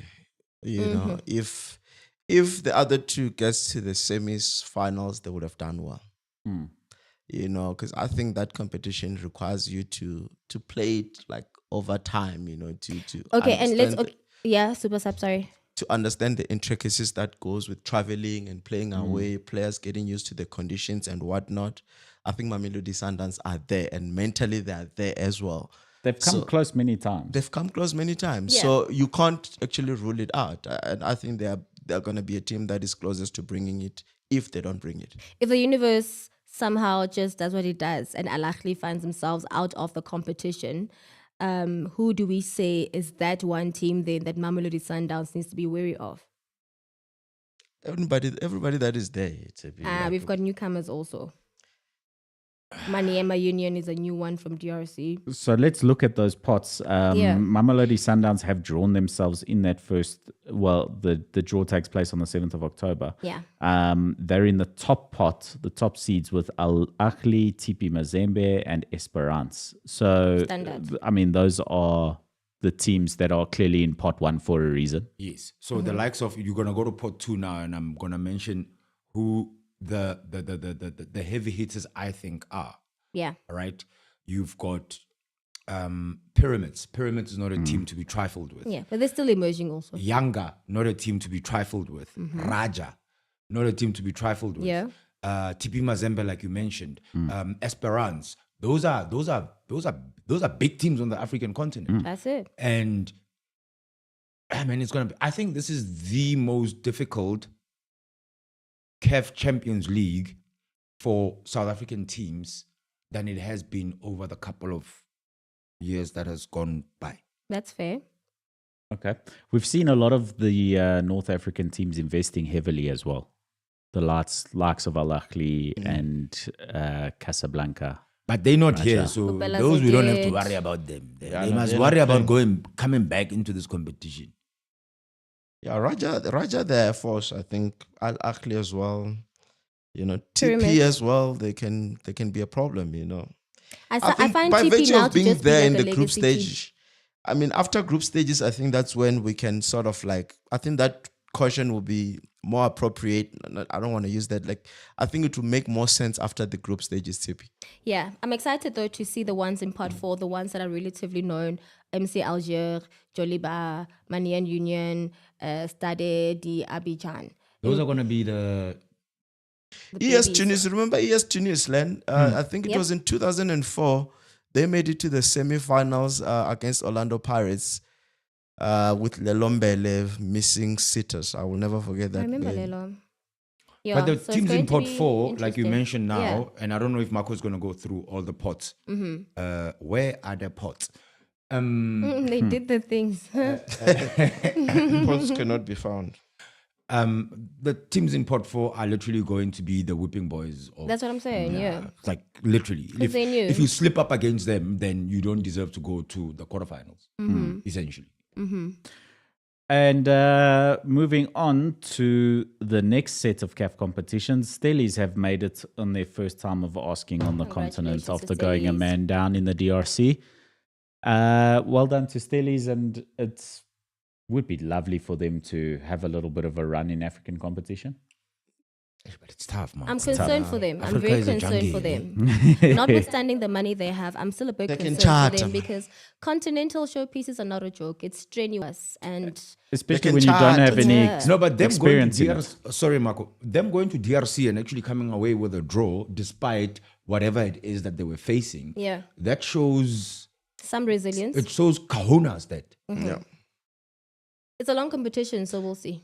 You know, if the other two gets to the semis, finals, they would have done well. You know, because I think that competition requires you to play it like over time. You know, to Okay, and let's... understand yeah, Super Sub, sorry. to understand the intricacies that goes with traveling and playing away, players getting used to the conditions and whatnot. I think Mamelodi Sundowns are there, and mentally they are there as well. They've come close many times. They've come close many times, Yeah. so you can't actually rule it out. And I think they're going to be a team that is closest to bringing it if they don't bring it. If the universe somehow just does what it does and Al Ahly finds themselves out of the competition, who do we say is that one team then that Mamelodi Sundowns needs to be wary of? Everybody that is there. We've got newcomers also. Maniema Union is a new one from DRC. So let's look at those pots. Yeah. Mamelodi Sundowns have drawn themselves in that first. Well, the draw takes place on the 7th of October. Yeah. They're in the top pot, the top seeds with Al Ahly, TP Mazembe, and Esperance. So, Standard. I mean, those are the teams that are clearly in pot 1 for a reason. Yes. So the likes of, you're gonna go to pot 2 now, and I'm gonna mention who the heavy hitters I think are. Yeah. All right. You've got Pyramids. Pyramids is not a team to be trifled with. Yeah. But they're still emerging also. Yanga, not a team to be trifled with. Raja, not a team to be trifled with. Yeah. TP Mazembe, like you mentioned, Esperance. Those are big teams on the African continent. That's it. And I mean, it's gonna be. I think this is the most difficult CAF Champions League for South African teams than it has been over the couple of years that has gone by. That's fair. Okay. We've seen a lot of the North African teams investing heavily as well. The likes of Al Ahly and Casablanca. But they're not here, Raja. so Ubela those we don't have to Zogate. worry about them. They Yeah, no, must they're worry not about playing. coming back into this competition. Yeah, Raja, the Air Force. I think Al Ahly as well. You know, Pyramid. TP as well. They can be a problem. You know, I think find by TP virtue now of to being just be there like in a the group legacy team. stage. I mean, after group stages, I think that's when we can sort of like. I think that caution will be more appropriate. I don't want to use that. Like, I think it will make more sense after the group stages. TP. Yeah, I'm excited though to see the ones in part 4, the ones that are relatively known. MC Alger, Joliba, Manian Union, Stade d'Abidjan. Those are going to be the ES babies. Tunis, remember ES Tunis, Len? I think it Yep. was in 2004. They made it to the semi-finals against Orlando Pirates with Lelombele missing sitters. I will never forget that. I remember man. Lelo. Yeah, but the so it's teams going in to pot be 4, like you interesting. mentioned now, Yeah. and I don't know if Marco is going to go through all the pots. Where are the pots? They did the things. Points cannot be found. The teams in pot 4 are literally going to be the whipping boys. Of, That's what I'm saying, yeah. It's like literally. If, they knew. if you slip up against them, then you don't deserve to go to the quarterfinals, essentially. And moving on to the next set of CAF competitions, Stellies have made it on their first time of asking on the continent Congratulations after to going a Stellies. man down in the DRC. Well done to Stellies, and it would be lovely for them to have a little bit of a run in African competition. But it's tough, man. I'm It's tough. concerned for them. I'm Africa very is a concerned for jungle, them. Notwithstanding the money they have, I'm still a bit They can concerned charter, for them man. because continental showpieces are not a joke. It's strenuous and Especially can when you don't charge. have any Yeah. No, but them going experience to in it. DRC, sorry, Marco, them going to DRC and actually coming away with a draw despite whatever it is that they were facing, yeah, that shows, some resilience. it shows cojones that. Yeah. It's a long competition, so we'll see.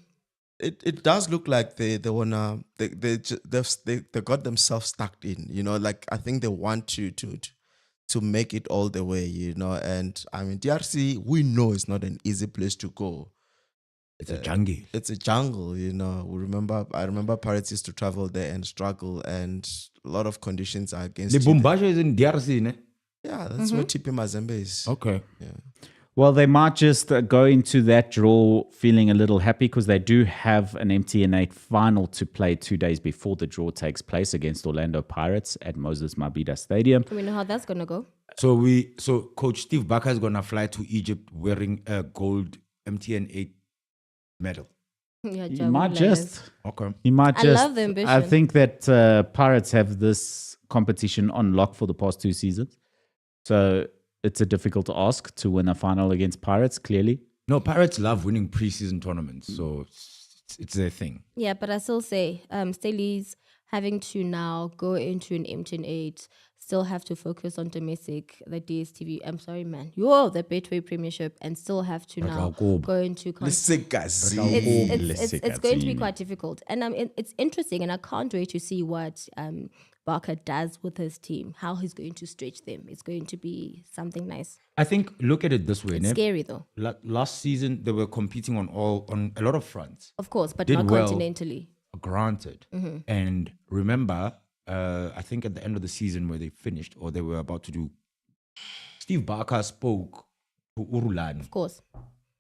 It does look like they got themselves stuck in, you know, like I think they want to make it all the way, you know, and I mean DRC, we know it's not an easy place to go. It's a jungle. It's a jungle, you know. I remember Pirates used to travel there and struggle, and a lot of conditions are against you. Lubumbashi is in DRC, ne? Yeah, that's where TP Mazembe is. Okay. Well, they might just go into that draw feeling a little happy because they do have an MTN8 final to play 2 days before the draw takes place against Orlando Pirates at Moses Mabhida Stadium. We know how that's gonna go. So Coach Steve Barker is gonna fly to Egypt wearing a gold MTN8 medal. Yeah, He Jabu might Lions. just. Okay. He might I just. love the ambition. I think that Pirates have this competition on lock for the past 2 seasons. So it's a difficult ask to win a final against Pirates, clearly. No, Pirates love winning preseason tournaments, so it's their thing. Yeah, but I still say, Stellies having to now go into an MTN8, still have to focus on domestic, the DSTV. I'm sorry, man. The Betway Premiership, and still have to now go into. Lisigazi. It's going to be quite difficult, and it's interesting, and I can't wait to see what Barker does with his team, how he's going to stretch them. It's going to be something nice. I think look at it this way, It's ne? scary though, Last season they were competing on a lot of fronts. of course, but Did not well. continentally. Granted. And remember, I think at the end of the season where they finished or they were about to do, Steve Barker spoke to Urulan Of course,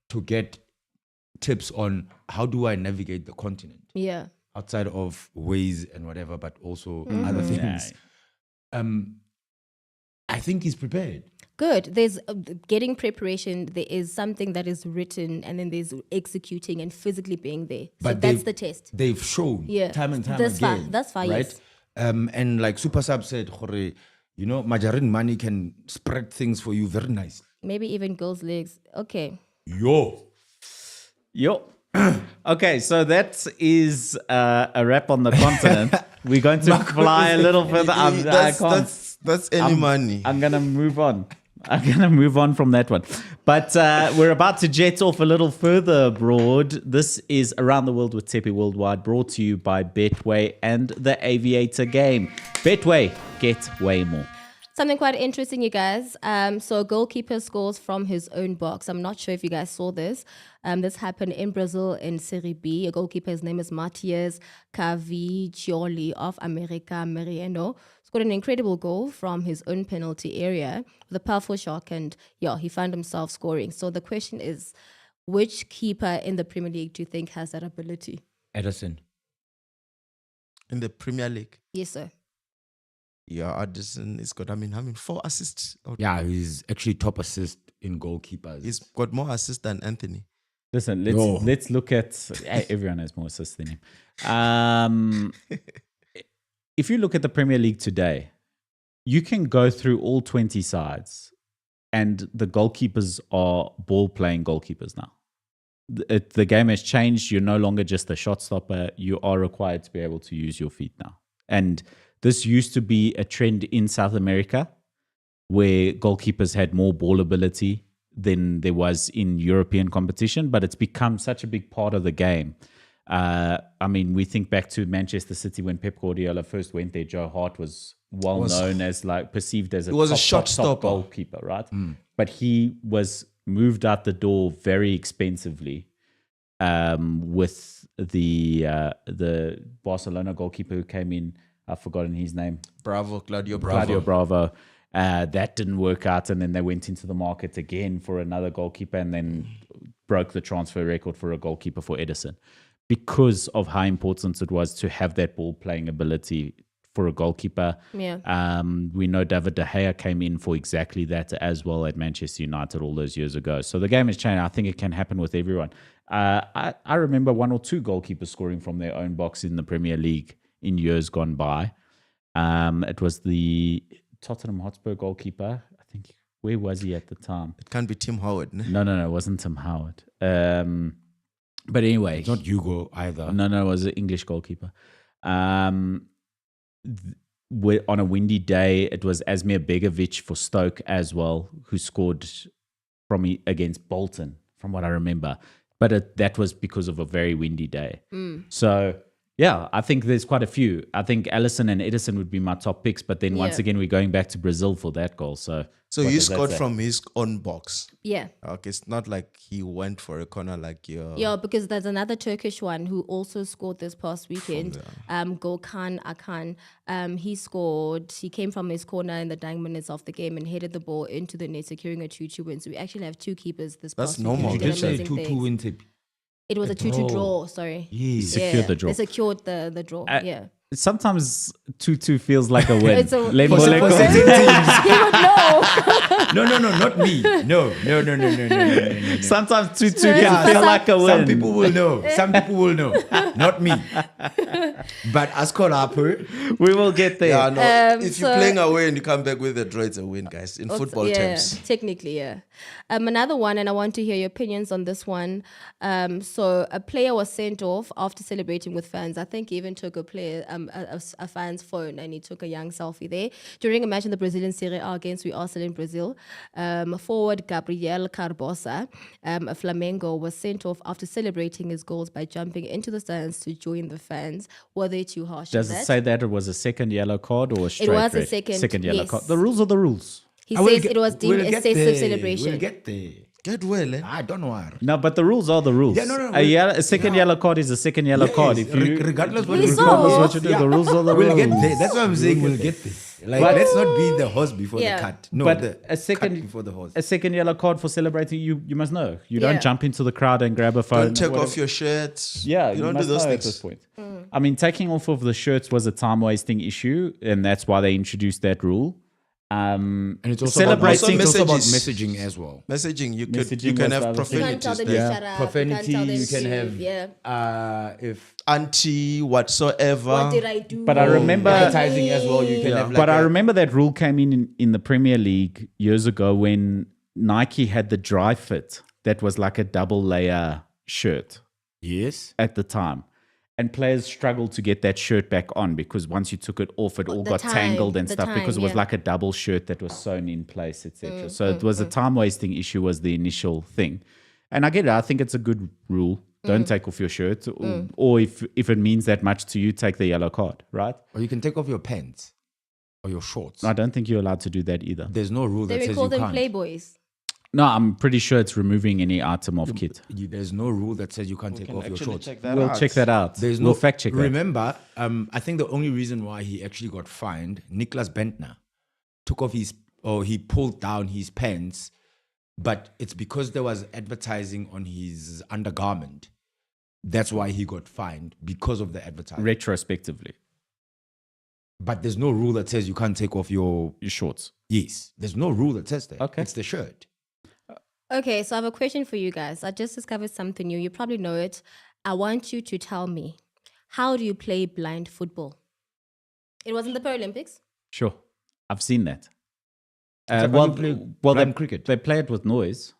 to get tips on how do I navigate the continent yeah. outside of ways and whatever, but also other things. I think he's prepared. Good. There's getting preparation. There is something that is written, and then there's executing and physically being there. So But that's they've- the test. They've shown Yeah. time and time Thus far- again. thus far, right? yes. And like Super Sub said, "Hore, you know, Majarin money can spread things for you very nice. Maybe even girls' legs. Okay. Yo. Okay, so that is a wrap on the continent. We're going to fly a little further. That's any money. I'm gonna move on. From that one. But we're about to jet off a little further abroad. This is Around the World with Tepe Worldwide, brought to you by Betway and the Aviator game. Betway, get way more. Something quite interesting, you guys. So a goalkeeper scores from his own box. I'm not sure if you guys saw this. This happened in Brazil in Serie B. A goalkeeper, his name is Matias Caviccioli of America Merieno. Scored an incredible goal from his own penalty area with a powerful shot, and he found himself scoring. So the question is, which keeper in the Premier League do you think has that ability? Edison. In the Premier League. Yes, sir. Yeah, Addison has got, 4 assists. Yeah, he's actually top assist in goalkeepers. He's got more assists than Anthony. Listen, let's look at everyone has more assists than him. If you look at the Premier League today, you can go through all 20 sides, and the goalkeepers are ball-playing goalkeepers now. The game has changed. You're no longer just a shot stopper. You are required to be able to use your feet now. And this used to be a trend in South America, where goalkeepers had more ball ability than there was in European competition, but it's become such a big part of the game. We think back to Manchester City when Pep Guardiola first went there. Joe Hart was known as perceived as a top goalkeeper, right? But he was moved out the door very expensively with the Barcelona goalkeeper who came in. I've forgotten his name. Claudio Bravo. That didn't work out, and then they went into the market again for another goalkeeper, and then broke the transfer record for a goalkeeper for Edison, because of how important it was to have that ball playing ability for a goalkeeper. Yeah. We know David De Gea came in for exactly that as well at Manchester United all those years ago. So the game has changed. I think it can happen with everyone. I remember 1 or 2 goalkeepers scoring from their own box in the Premier League in years gone by. It was the Tottenham Hotspur goalkeeper. I think, where was he at the time? It can't be Tim Howard. No, it wasn't Tim Howard. But anyway. It's not Hugo either. No, it was an English goalkeeper. On a windy day, it was Asmir Begovic for Stoke as well, who scored against Bolton, from what I remember. But that was because of a very windy day. So, yeah, I think there's quite a few. I think Alisson and Edison would be my top picks. But then once again, we're going back to Brazil for that goal. So he scored from his own box. Yeah. Okay, it's not like he went for a corner like your... Yeah, because there's another Turkish one who also scored this past weekend. Gökhan Akan. He came from his corner in the dying minutes of the game and headed the ball into the net, securing a 2-2 win. So we actually have 2 keepers this past weekend. normal. You did say 2-2 things. win tip. It was a 2-2 draw, sorry. Yes. Secured the draw. They secured the draw, yeah. Sometimes 2-2 feels like a win. It's a- Lemboleko. He would know. No, not me. No. Sometimes 2-2 can feel like a win. Some people will know. Not me. But as Kolapu, We will get there. Yeah, no. If you're playing away and you come back with a draw, it's a win, guys. In football terms. Technically, yeah. Another one, and I want to hear your opinions on this one. So a player was sent off after celebrating with fans. I think he even took a player, a fan's phone, and he took a young selfie there. During a match in the Brazilian Serie A against Real Arsenal in Brazil, forward Gabriel Carbosa, a Flamengo, was sent off after celebrating his goals by jumping into the stands to join the fans. Were they too harsh? Does it say that it was a second yellow card or a straight was a red? second, yellow yes. card. The rules are the rules. He says it was deemed excessive celebration. We'll get there. Get well, eh? I don't know. No, but the rules are the rules. Yeah, no, a second yellow card is a second yellow card. If you, regardless what Yes, you so- what you do, the rules are the We'll rules. get there. That's what I'm saying. We'll get there. Like, But- let's not be the horse before Yeah. the cat. No, But the a second cat before the horse. A second yellow card for celebrating, you must know. You Yeah. don't jump into the crowd and grab a phone. Don't take whatever. off your shirt. Yeah, you don't do must those know things. at this point. I mean, taking off of the shirts was a time-wasting issue, and that's why they introduced that rule. And it's also celebrating. about, it's also about messages. messaging as well. Messaging, you Messaging can was the have other thing. You can't tell profanities them there. to shut up. Profanity, you can't tell them you can to, have if Anti whatsoever. what did I do? But I remember- advertising as well. You can have like But I a- remember that rule came in the Premier League years ago when Nike had the dry fit that was like a double layer shirt yes. at the time. And players struggled to get that shirt back on because once you took it off, it all The got time, tangled and the stuff because it time, was yeah. like a double shirt that was sewn in place, etc. So it was a time wasting issue was the initial thing. And I get it. I think it's a good rule. Don't take off your shirt. Or if it means that much to you, take the yellow card, right? Or you can take off your pants or your shorts. I don't think you're allowed to do that either. There's no rule They that will says call you them can't. playboys. No, I'm pretty sure it's removing any item of kit. There's no rule that says you can't take Can off your actually shorts. check that We'll out. check that out. There's we'll no fact check that. Remember, I think the only reason why he actually got fined, Niklas Bentner took off he pulled down his pants, but it's because there was advertising on his undergarment. That's why he got fined, because of the advertising. Retrospectively, But there's no rule that says you can't take off your. your shorts. Yes, there's no rule that says that. Okay. It's the shirt. Okay, so I have a question for you guys. I just discovered something new. You probably know it. I want you to tell me, how do you play blind football? It was in the Paralympics. Sure, I've seen that. like well, when you play well, blind cricket. They play it with noise,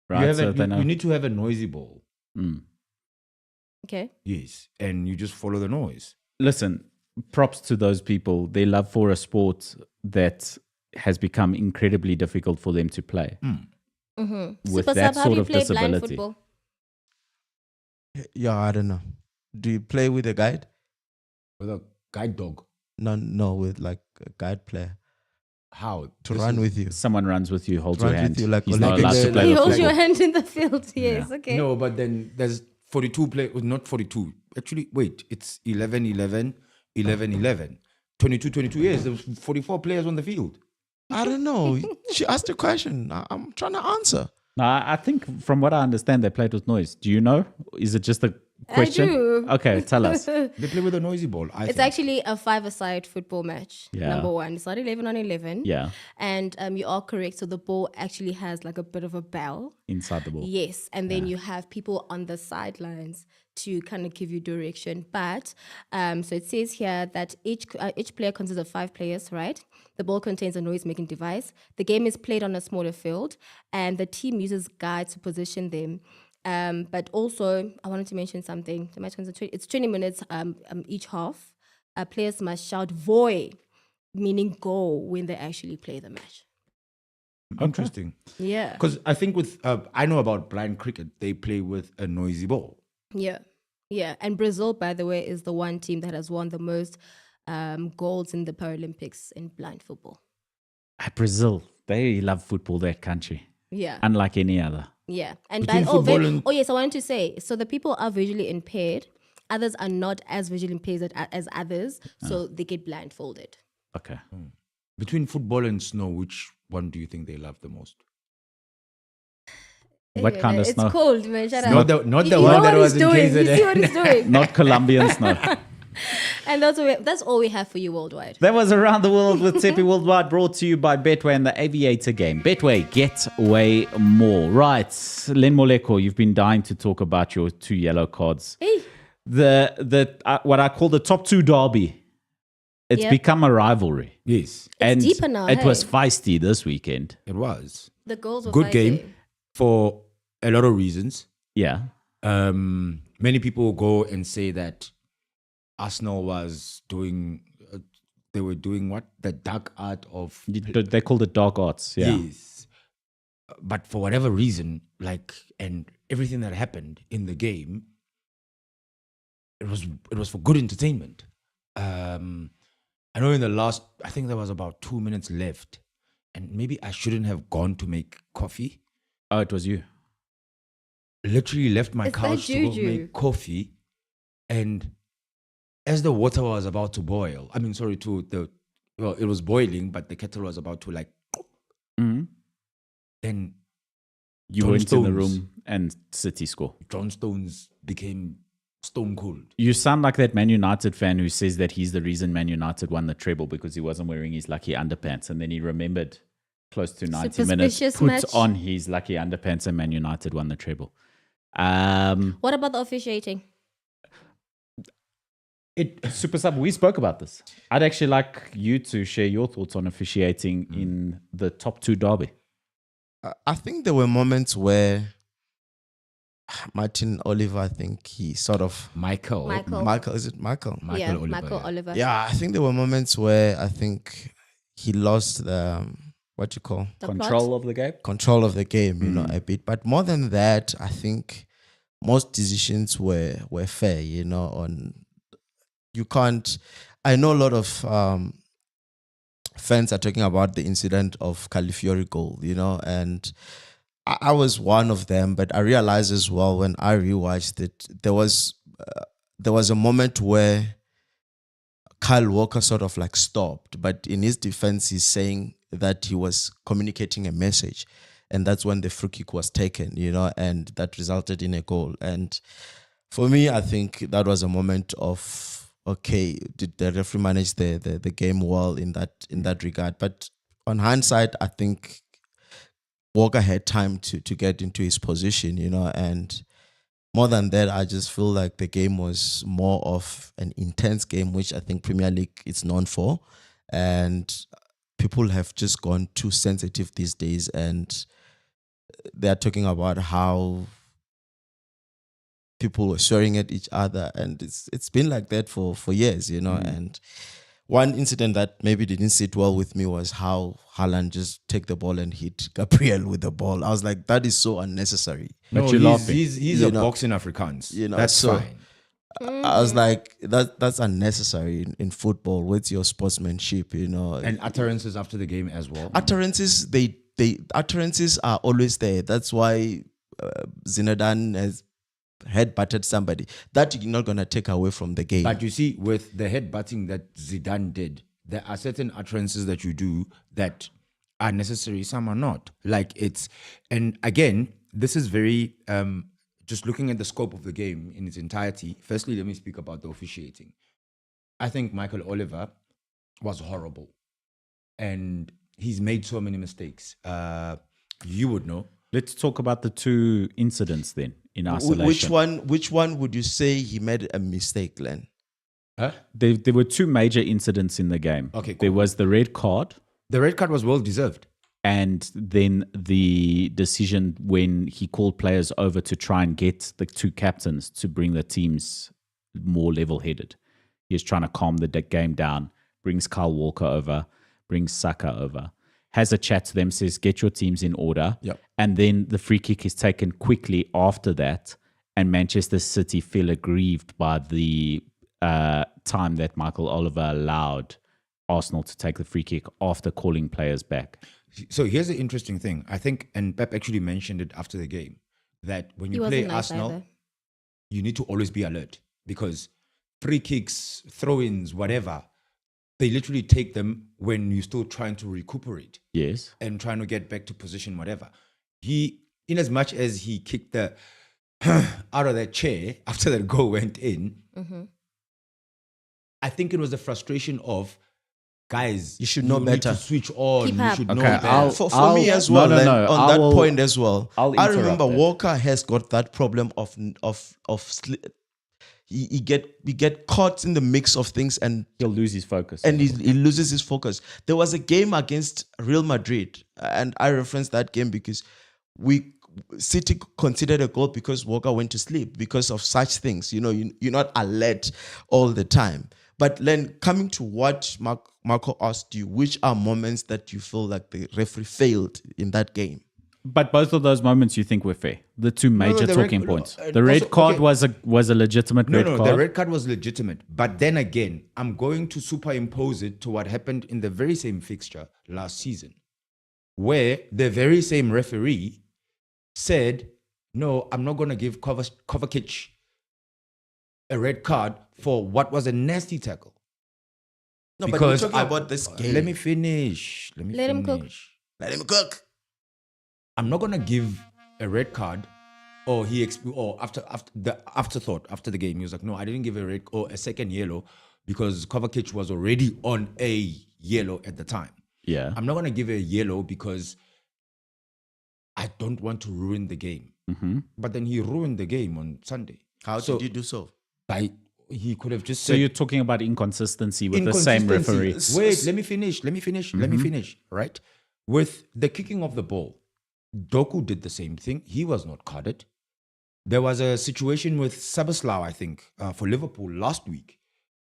right? You, have so a, they you, know. you need to have a noisy ball. Mm. Okay. Yes, and you just follow the noise. Listen, props to those people. They love for a sport that has become incredibly difficult for them to play. With Super that Sub, how sort do you of play blind disability. football? Yeah, I don't know. Do you play with a guide? With a guide dog. No, with like a guide player How? to run with you. Someone runs with you, holds Runs your with hand. you like He's a- not like allowed a- to play He the holds your football. hand in the field. Yes, okay. No, but then there's 42 players. Not 42. Actually, wait. It's 11, 11, 11, 11. 22, 22 years. There was 44 players on the field. I don't know. She asked a question. I'm trying to answer. No, I think from what I understand, they played with noise. Do you know? Is it just a question? do. Okay, tell us. They play with a noisy ball. It's actually a five-a-side football match. Yeah. Number one. It's not 11 on 11. Yeah, And you are correct. So the ball actually has like a bit of a bell. inside the ball. Yes, and then you have people on the sidelines to kind of give you direction. But so it says here that each player consists of 5 players, right? The ball contains a noise-making device. The game is played on a smaller field, and the team uses guides to position them. But also, I wanted to mention something. The match consists of it's 20 minutes each half. Players must shout "voy," meaning go, when they actually play the match. Interesting. Yeah. Because I think with, I know about blind cricket, they play with a noisy ball. Yeah. Yeah. And Brazil, by the way, is the one team that has won the most golds in the Paralympics in blind football. Brazil, they love football, that country, Yeah. unlike any other. Yeah. And Between by, football and- yes, I wanted to say, so the people are visually impaired. Others are not as visually impaired as others. So they get blindfolded. Okay. Between football and snow, which one do you think they love the most? What Anyway, kind of it's snow? cold, man. Shut Not up. the, not You the know one that what was he's in doing. You see what KZN. he's doing. Not Colombian snow. And that's all we have for you worldwide. That was Around the World with Tepe Worldwide, brought to you by Betway and the Aviator game. Betway, get way more. Right, Len Moleko, you've been dying to talk about your 2 yellow cards. Hey. The what I call the top 2 derby. It's Yeah. become a rivalry. Yes, and deeper now, it hey? was feisty this weekend. it was. The goals were Good feisty. game for a lot of reasons. Yeah. Many people go and say that Arsenal was doing, they were doing what? The dark art of. They called it dark arts. Yeah. Yes. But for whatever reason, and everything that happened in the game, it was for good entertainment. I know in the last, I think there was about 2 minutes left, and maybe I shouldn't have gone to make coffee. Oh, it was you. Literally left my Is that couch to go juju? make coffee, and as the water was about to boil, it was boiling, but the kettle was about to Mhm. then You John went in the Stones. room and City score. John Stones became stone cold. You sound like that Man United fan who says that he's the reason Man United won the treble because he wasn't wearing his lucky underpants. And then he remembered close to 90 minutes, Superstitious put match. on his lucky underpants, and Man United won the treble. What about the officiating? Super Sub, we spoke about this. I'd actually like you to share your thoughts on officiating in the top 2 derby. I think there were moments where Martin Oliver, I think he sort of Michael. Michael. Is it Michael? Michael Oliver. Michael Oliver. Yeah, I think there were moments where I think he lost the what you call The Control plot. of the game. control of the game, you know, a bit. But more than that, I think most decisions were fair, you know. On you can't. I know a lot of fans are talking about the incident of Califiori goal, you know, and I was one of them. But I realized as well when I rewatched it, there was a moment where Kyle Walker sort of like stopped, but in his defense, he's saying that he was communicating a message, and that's when the free kick was taken, you know, and that resulted in a goal. And for me, I think that was a moment of, okay, did the referee manage the game well in that regard? But on hindsight, I think Walker had time to get into his position, you know, and more than that, I just feel like the game was more of an intense game, which I think Premier League is known for. And people have just gone too sensitive these days, and they're talking about how people were swearing at each other, and it's been like that for years, you know. And one incident that maybe didn't sit well with me was how Haaland just take the ball and hit Gabriel with the ball. I was like, that is so unnecessary. But No, you're laughing. he's a boxing Afrikaans. You know, That's so fine. I was like, that's unnecessary in football. What's your sportsmanship, you know? And utterances after the game as well. Utterances, utterances are always there. That's why Zinedine has headbutted somebody. That you're not gonna take away from the game. But you see, with the headbutting that Zidane did, there are certain utterances that you do that are necessary, some are not. Like and again, this is very, just looking at the scope of the game in its entirety. Firstly, let me speak about the officiating. I think Michael Oliver was horrible. And he's made so many mistakes. You would know. Let's talk about the two incidents then in isolation. Which one would you say he made a mistake, Glenn? Huh? There were two major incidents in the game. Okay, cool. There was the red card, The red card was well deserved. and then the decision when he called players over to try and get the two captains to bring the teams more level-headed. He was trying to calm the game down, brings Kyle Walker over, brings Saka over, has a chat to them, says, get your teams in order. Yep. And then the free kick is taken quickly after that, and Manchester City feel aggrieved by the time that Michael Oliver allowed Arsenal to take the free kick after calling players back. So here's the interesting thing. I think, and Pep actually mentioned it after the game, that when you play Arsenal, you need to always be alert, because free kicks, throw-ins, whatever, they literally take them when you're still trying to recuperate. Yes. And trying to get back to position, whatever. He, in as much as he kicked the out of that chair after that goal went in, I think it was the frustration of, guys, you should know need better. to switch on. Keep you up. should Okay, know better. For me as well, on that point as well, I'll I interrupt remember that. Walker has got that problem of he get caught in the mix of things, and He'll lose his focus. he loses his focus. There was a game against Real Madrid, and I referenced that game because City considered a goal because Walker went to sleep because of such things. You know, you're not alert all the time. But then coming to what Marco asked you, which are moments that you feel like the referee failed in that game? But both of those moments you think were fair. The two major the talking red- points. no, The red also, card okay. was a legitimate red card. The red card was legitimate. But then again, I'm going to superimpose it to what happened in the very same fixture last season, where the very same referee said, no, I'm not going to give Kovacic a red card for what was a nasty tackle. No, but we're talking about this game. Let me finish. Let him cook. Let him cook. I'm not going to give a red card, or after the afterthought after the game, he was like, no, I didn't give a red or a second yellow because Kovacic was already on a yellow at the time. Yeah. I'm not going to give a yellow because I don't want to ruin the game. Mm-hmm. But then he ruined the game on Sunday. How did you do so? He could have just So said, you're talking about inconsistency with the same referee. Wait, let me finish. Let me finish, right? With the kicking of the ball, Doku did the same thing. He was not carded. There was a situation with Sabaslau, I think, for Liverpool last week.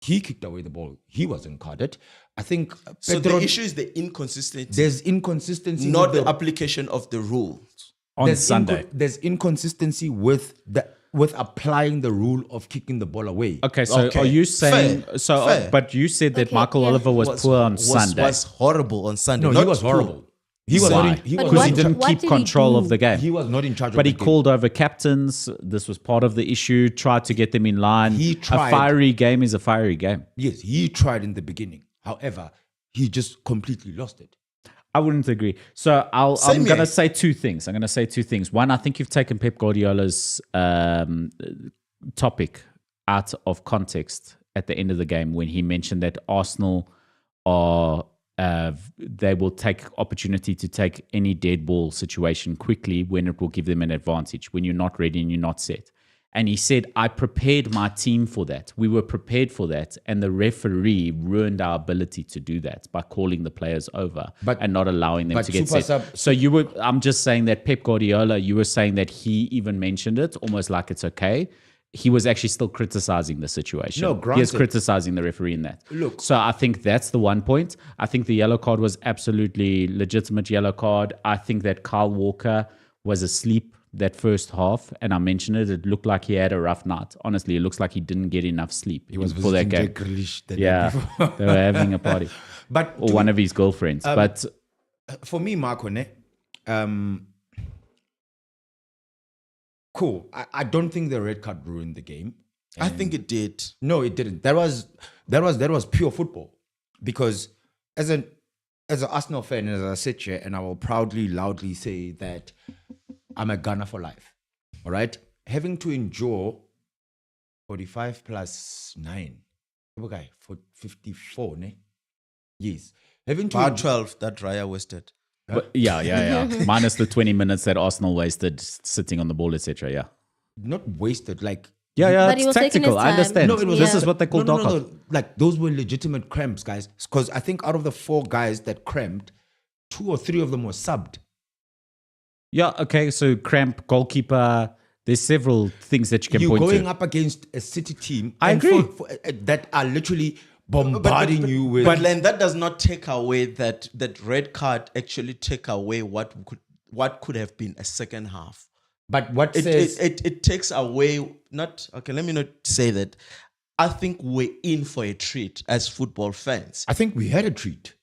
He kicked away the ball. He wasn't carded. I think. So the issue is the inconsistency. There's inconsistency, not the application of the rules. On Sunday. There's inconsistency with applying the rule of kicking the ball away. Okay, so are you saying Fair. but you said that Okay, Michael yeah. Oliver was poor on Sunday. Was horrible on Sunday. No, Not he was poor. horrible. He was Why? not. He But was Because not he in didn't what keep did he control do? of the game. He was not in charge of But the he game. called over captains. This was part of the issue. Tried to get them in line. He tried. A fiery game is a fiery game. Yes, he tried in the beginning. However, he just completely lost it. I wouldn't agree. So I'm Same going to here. say two things. One, I think you've taken Pep Guardiola's topic out of context at the end of the game when he mentioned that Arsenal are they will take opportunity to take any dead ball situation quickly when it will give them an advantage when you're not ready and you're not set. And he said, I prepared my team for that. We were prepared for that. And the referee ruined our ability to do that by calling the players over and not allowing them but to get Super set. So I'm just saying that Pep Guardiola, you were saying that he even mentioned it, almost like it's okay. He was actually still criticizing the situation. No, He is granted. criticizing the referee in that. Look. So I think that's the one point. I think the yellow card was absolutely legitimate yellow card. I think that Kyle Walker was asleep that first half, and I mentioned it. It looked like he had a rough night. Honestly, it looks like he didn't get enough sleep He was for that visiting game. Jack Grealish the day Yeah, before. they were having a party, But or to one me- of his girlfriends. But for me, Marco, cool. I don't think the red card ruined the game. I think it did. No, it didn't. That was pure football. Because as an Arsenal fan, as I sit here, and I will proudly, loudly say that I'm a gunner for life. All right? Having to endure 45 plus 9. Okay, for 54, ne? Yes. Having to Bar endure- 12 that Raya wasted. But yeah. Minus the 20 minutes that Arsenal wasted sitting on the ball, etc. Yeah. not wasted, like Yeah, But he it's was taking tactical. his I time. understand. No, it was- This Yeah. is what they call no, knockout. like those were legitimate cramps, guys. Because I think out of the 4 guys that cramped, 2 or 3 of them were subbed. Yeah, okay. So cramp, goalkeeper. There's several things that you can You're point going to. up against a City team. I and agree. that are literally bombarding you with. But Len, that does not take away that red card actually take away what could have been a second half. But what It, says it takes away not okay. Let me not say that. I think we're in for a treat as football fans. I think we had a treat.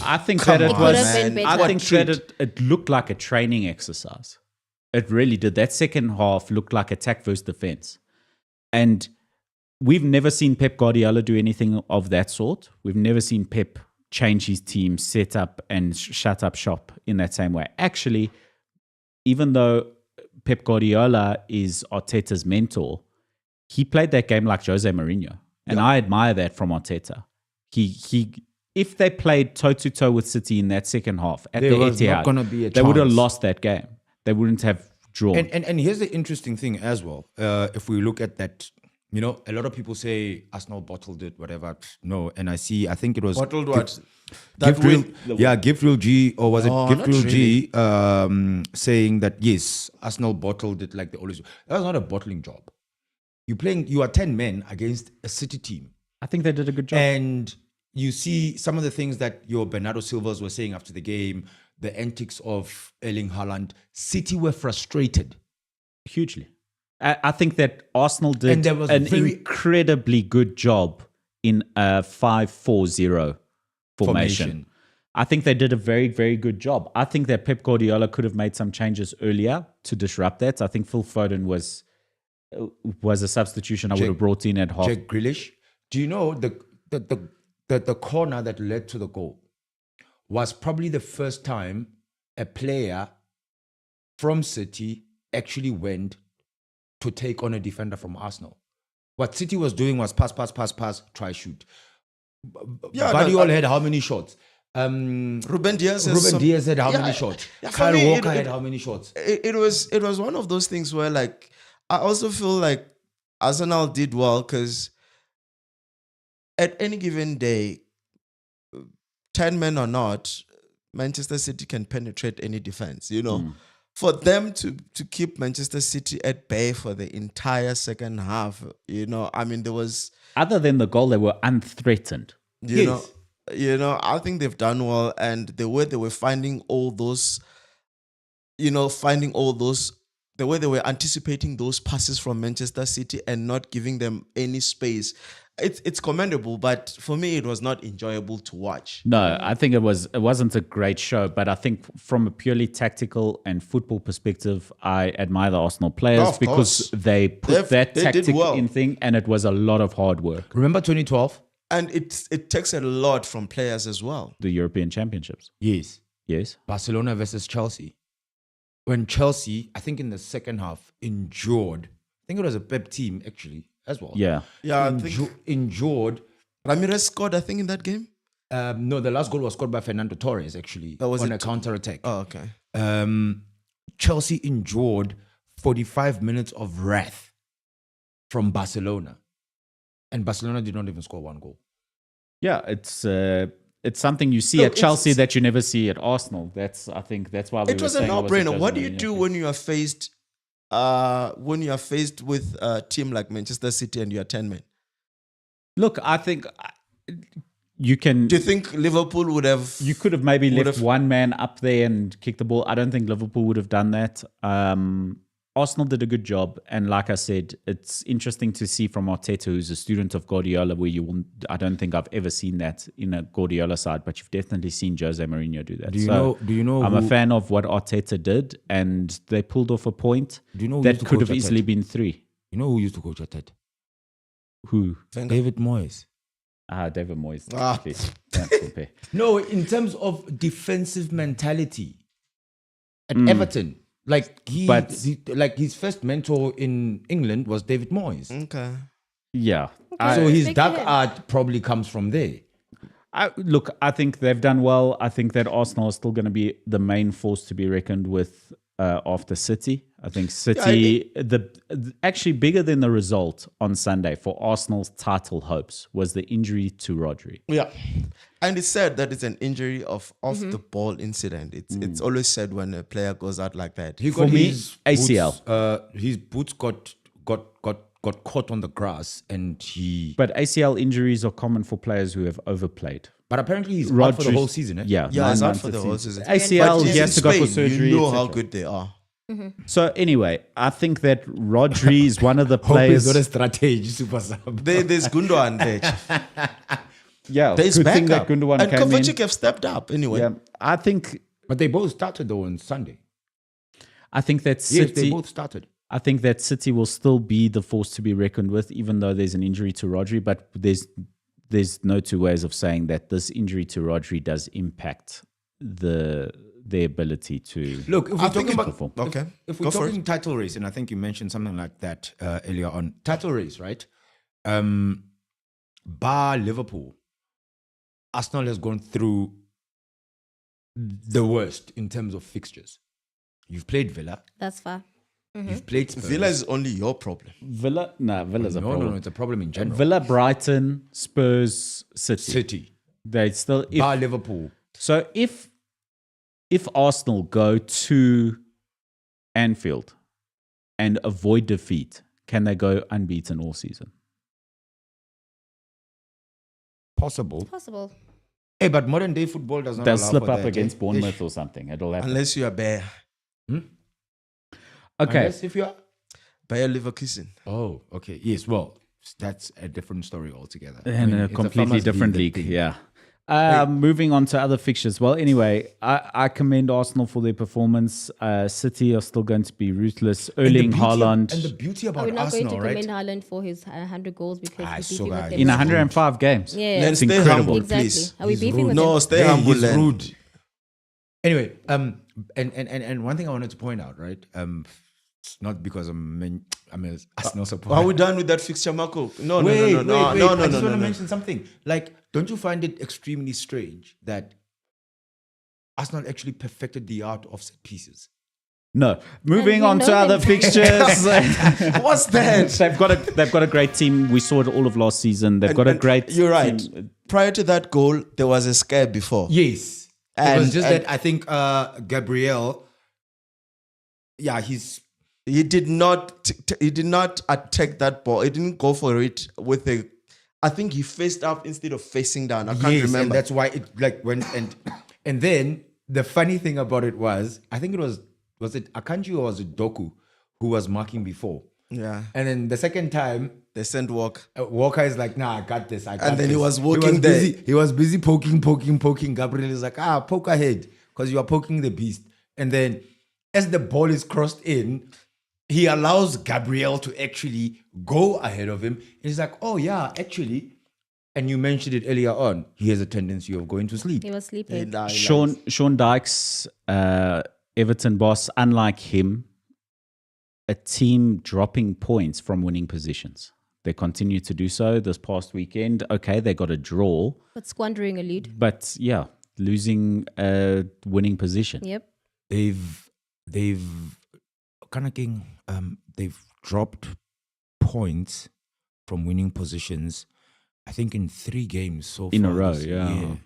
I think Come that it on, was. It could have been I better. think that it looked like a training exercise. It really did. That second half looked like attack versus defense, and we've never seen Pep Guardiola do anything of that sort. We've never seen Pep change his team, set up, and shut up shop in that same way. Actually, even though Pep Guardiola is Arteta's mentor, he played that game like Jose Mourinho, and I admire that from Arteta. He if they played toe to toe with City in that second half at There the was not Etihad, gonna be a they would have chance. lost that game. They wouldn't have drawn. And here's the interesting thing as well. If we look at that, a lot of people say Arsenal bottled it, whatever. No, and I think it was Bottled what? Gift Real G, or was it Oh, Gift not Real G saying that yes, Arsenal bottled it like they always do. That was not a bottling job. You are 10 men against a City team. I think they did a good job. And you see some of the things that your Bernardo Silvas were saying after the game, the antics of Erling Haaland. City were frustrated. Hugely. I think that Arsenal And did there was an very- incredibly good job in a 5-4-0 formation. I think they did a very, very good job. I think that Pep Guardiola could have made some changes earlier to disrupt that. I think Phil Foden was a substitution I would have brought in at half. Jack Grealish. Do you know the corner that led to the goal was probably the first time a player from City actually went to take on a defender from Arsenal. What City was doing was pass, try shoot. Yeah, Guardiola had how many shots? Ruben Diaz. Had how many shots? Yeah, for Kyle me, Walker had how many shots? It was one of those things where, like, I also feel like Arsenal did well because at any given day, 10 men or not, Manchester City can penetrate any defense, for them to keep Manchester City at bay for the entire second half, I mean, there was, Other than the goal, they were unthreatened. I think they've done well, and the way they were finding all those, the way they were anticipating those passes from Manchester City and not giving them any space. It's commendable, but for me, it was not enjoyable to watch. No, I think it wasn't a great show, but I think from a purely tactical and football perspective, I admire the Arsenal players Of because course. they put that they did tactic well. in thing, and it was a lot of hard work. Remember 2012? And it takes a lot from players as well. The European Championships. Yes. Yes. Barcelona versus Chelsea. When Chelsea, I think in the second half, endured. I think it was a Pep team actually as well. Yeah. Yeah, I think Endured. Ramirez scored, I think, in that game. No, the last goal was scored by Fernando Torres actually was on it? a counter attack. Oh, okay. Chelsea endured 45 minutes of wrath from Barcelona, and Barcelona did not even score one goal. Yeah, it's something you see Look, at Chelsea it's- that you never see at Arsenal. I think that's why It was a no-brainer. What do you do when you are faced with a team like Manchester City and you are 10 men? Look, I think you can. Do you think Liverpool would have? You could have maybe would left have- one man up there and kicked the ball. I don't think Liverpool would have done that. Arsenal did a good job, and like I said, it's interesting to see from Arteta, who's a student of Guardiola, where I don't think I've ever seen that in a Guardiola side, but you've definitely seen Jose Mourinho do that. Do you know? I'm a fan of what Arteta did, and they pulled off a point Do you know who used that to could coach have easily Arteta? been 3. You know who used to coach Arteta? Who? David Moyes. David Moyes. Ah. Please, don't compare. No, in terms of defensive mentality at Everton, like his first mentor in England was David Moyes. Okay. Yeah. So his Respect dark to him. art probably comes from there. Look, I think they've done well. I think that Arsenal is still going to be the main force to be reckoned with after City. I think City, actually bigger than the result on Sunday for Arsenal's title hopes was the injury to Rodri. Yeah. And it's said that it's an injury of the ball incident. It's always said when a player goes out like that. He For me, ACL. Boots, his boots got caught on the grass, and he. But ACL injuries are common for players who have overplayed. But apparently he's out for the Rodri's- whole season. Eh? Yeah, Yeah, 9 it's out months for the it whole seems. season. ACL, But he has to go for Spain, surgery. You know how etc. good they are. So anyway, I think that Rodri is one of the Hope is players. not a strategy, super sub. There's Gundogan there. Yeah, There's good thing that backup. Gundogan And came in. Kovacic have stepped up anyway. Yeah, I think But they both started though on Sunday. that Yes, they City. both started. I think that City will still be the force to be reckoned with, even though there's an injury to Rodri. But there's no two ways of saying that this injury to Rodri does impact their ability to Look, if we're talking about perform. Okay. if Go we're for talking title race, and I think you mentioned something like that earlier on, title race, right? Bar Liverpool, Arsenal has gone through the worst in terms of fixtures. You've played Villa, That's far. you've played Spurs. Villa is only your problem. Villa's a no, problem. it's a problem in general. Villa, Brighton, Spurs, City. City, They still Bar Liverpool. so if Arsenal go to Anfield and avoid defeat, can they go unbeaten all season? Possible. Possible. Hey, but modern day football does not They'll allow slip for up that, against eh? Bournemouth or something. It'll happen. Unless you are Bayer. Okay. Unless if you're Bayer Leverkusen. Oh, okay. Yes, well, that's a different story altogether. I In mean, a it's completely Farmers different league. thing. Yeah. Moving on to other fixtures. Well, anyway, I commend Arsenal for their performance. City are still going to be ruthless. Erling Haaland And the beauty Are about we not Arsenal, going to right? commend Haaland for his 100 goals because Ah, we so beefing with bad. them? in 105 games. Yeah. Then It's stay incredible. humble, Exactly. please. Are we He's beefing rude. with No, them? stay Hey, humble. he's then. rude. Anyway, and one thing I wanted to point out, right? It's not because I'm an Arsenal supporter. Are we done with that fixture, Marco? No, Wait, no, no, no, wait, no, I no, just no, want to no. mention something. Like, don't you find it extremely strange that Arsenal actually perfected the art of set pieces? No. Moving we on know to other them. fixtures. What's that? they've got a great team. We saw it all of last season. They've got a And great You're right. team. Prior to that goal, there was a scare before. Yes. It And- was just and- that I think Gabriel yeah, he's He did not attack that ball. He didn't go for it with a. I think he faced up instead of facing down. I can't yes, remember. and that's why it like went and then the funny thing about it was I think it was it Akanji or was it Doku who was marking before, yeah. and then the second time They sent Walker. Walker is like, nah, I got this. I got And then he this. was walking there. He was busy poking. Gabriel is like, poke ahead because you are poking the beast. And then as the ball is crossed in, he allows Gabriel to actually go ahead of him. He's like, oh yeah, actually. And you mentioned it earlier on. He has a tendency of going to sleep. He was sleeping. Sean Dykes, Everton boss, unlike him, a team dropping points from winning positions. They continue to do so this past weekend. Okay, they got a draw. But squandering a lead. But yeah, losing a winning position. Yep. They've kind of getting, they've dropped points from winning positions, I think in 3 games so far. In a row, this yeah. year.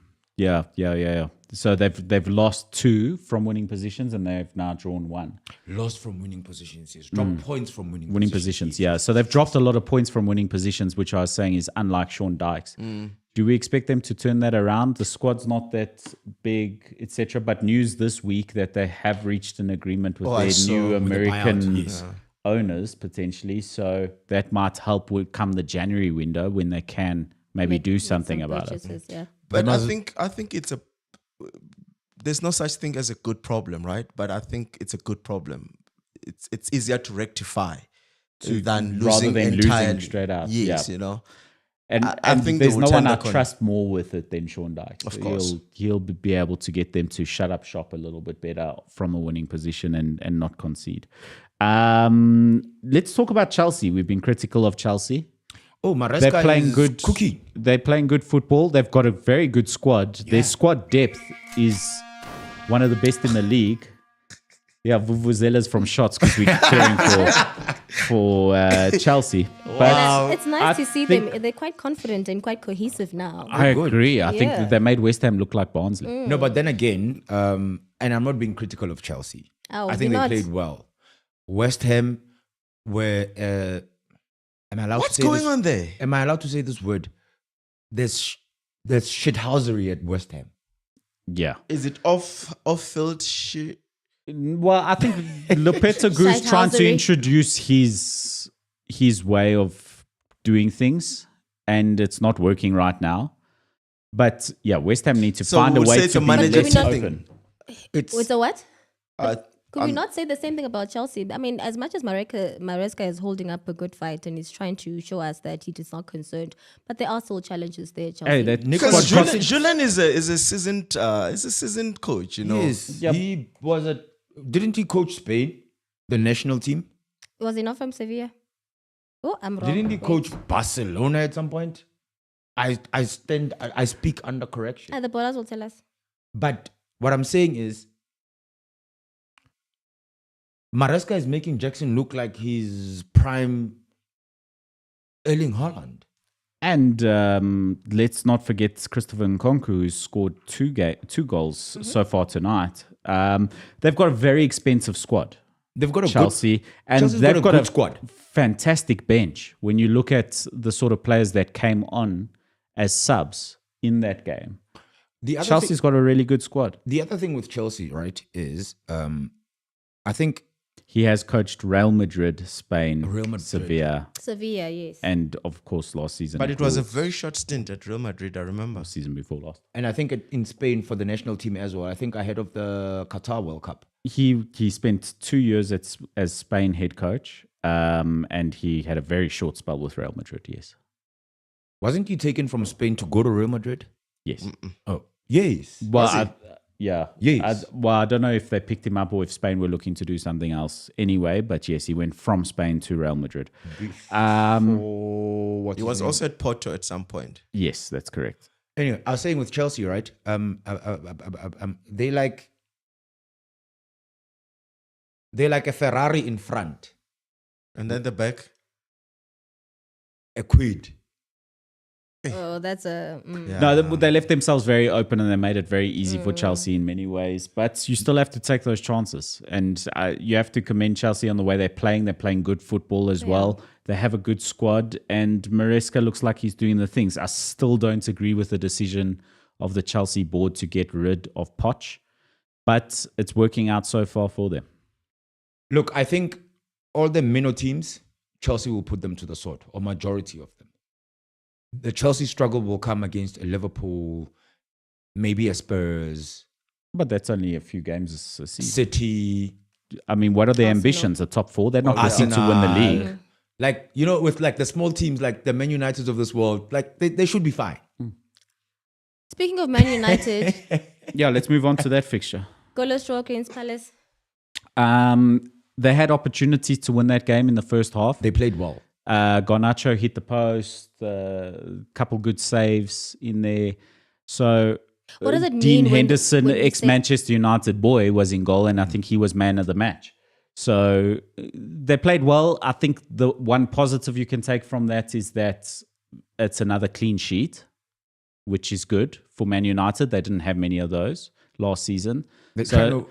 Yeah. So they've lost 2 from winning positions and they've now drawn 1. Lost from winning positions, yes. Dropped points from winning Positions, yeah. So they've dropped a lot of points from winning positions, which I was saying is unlike Sean Dykes. Do we expect them to turn that around? The squad's not that big, etc. But news this week that they have reached an agreement with their new American owners potentially. So that might help come the January window when they can maybe do something about it. Yeah. But I think it's there's no such thing as a good problem, right? But I think it's a good problem. It's easier to rectify than losing entirely straight out. Yes, yeah. you know. And I think there's no one I tender trust more with it than Sean Dykes. Of course. He'll be able to get them to shut up shop a little bit better from a winning position and not concede. Let's talk about Chelsea. We've been critical of Chelsea. Oh, Maresca They're playing is good cookie. They're playing good football. They've got a very good squad. Their squad depth is one of the best in the league. Yeah, Vuvuzelas from shots because we're cheering for Chelsea. But It's nice to see them. They're quite confident and quite cohesive now. I agree. I think that they made West Ham look like Barnsley. No, but then again, and I'm not being critical of Chelsea. Oh, I think you're they not. played well. West Ham were. Am I allowed What's to say going this? on there? Am I allowed to say this word? There's shithousery at West Ham. Yeah. Is it off-field shit? Well, I think Lopetegu's trying to Shithousery. introduce his way of doing things, and it's not working right now. But yeah, West Ham need to So find a we'll say way it's to a be manager less thing. open. It's So what? Uh, Could we not say the same thing about Chelsea? I mean, as much as Maresca is holding up a good fight and is trying to show us that he is not concerned, but there are still challenges there, Chelsea. Hey, that Because squad- Julian is a seasoned coach, you know. yes. Yep. He was a. Didn't he coach Spain, the national team? Was he not from Sevilla? Oh, I'm wrong. Didn't he Wait. coach Barcelona at some point? I speak under correction. The ballers will tell us. But what I'm saying is, Maresca is making Jackson look like he's prime Erling Haaland. And let's not forget Christopher Nkunku, who's scored 2 goals so far tonight. They've got a very expensive squad, They've got a Chelsea, and Chelsea's they've got got a a good squad. fantastic bench. When you look at the sort of players that came on as subs in that game, The other Chelsea's got a really good squad. the other thing with Chelsea, right, is I think He has coached Real Madrid, Spain, Real Madrid. Sevilla, Sevilla, yes. and of course last season. But at it was a Wolves. very short stint at Real Madrid, I remember. Season before last. and I think in Spain for the national team as well. I think ahead of the Qatar World Cup. He spent 2 years as Spain head coach, and he had a very short spell with Real Madrid. Yes, Wasn't he taken from Spain to go to Real Madrid? yes. Oh, yes. Well, yeah. Yes. I don't know if they picked him up or if Spain were looking to do something else anyway. But yes, he went from Spain to Real Madrid. He was also at Porto at some point. Yes, that's correct. Anyway, I was saying with Chelsea, right? They're like a Ferrari in front, And then the back. a quid. Oh, that's a. No, they left themselves very open and they made it very easy for Chelsea in many ways. But you still have to take those chances. And you have to commend Chelsea on the way they're playing. They're playing good football as well. They have a good squad. And Maresca looks like he's doing the things. I still don't agree with the decision of the Chelsea board to get rid of Poch. But it's working out so far for them. Look, I think all the minnow teams, Chelsea will put them to the sword, or majority of them. The Chelsea struggle will come against a Liverpool, maybe a Spurs, But that's only a few games a season. City. I mean, what are their ambitions? The top four? They're not looking to win the league. Like, with like the small teams, like the Man Uniteds of this world, like they should be fine. Speaking of Man United, Yeah, let's move on to that fixture. goalless draw against Palace. They had opportunities to win that game in the first half. They played well. Garnacho hit the post, a couple good saves in there. So What does it Dean mean when Henderson, we say- ex-Manchester United boy, was in goal, and I think he was man of the match. So they played well. I think the one positive you can take from that is that it's another clean sheet, which is good for Man United. They didn't have many of those last season. They kind of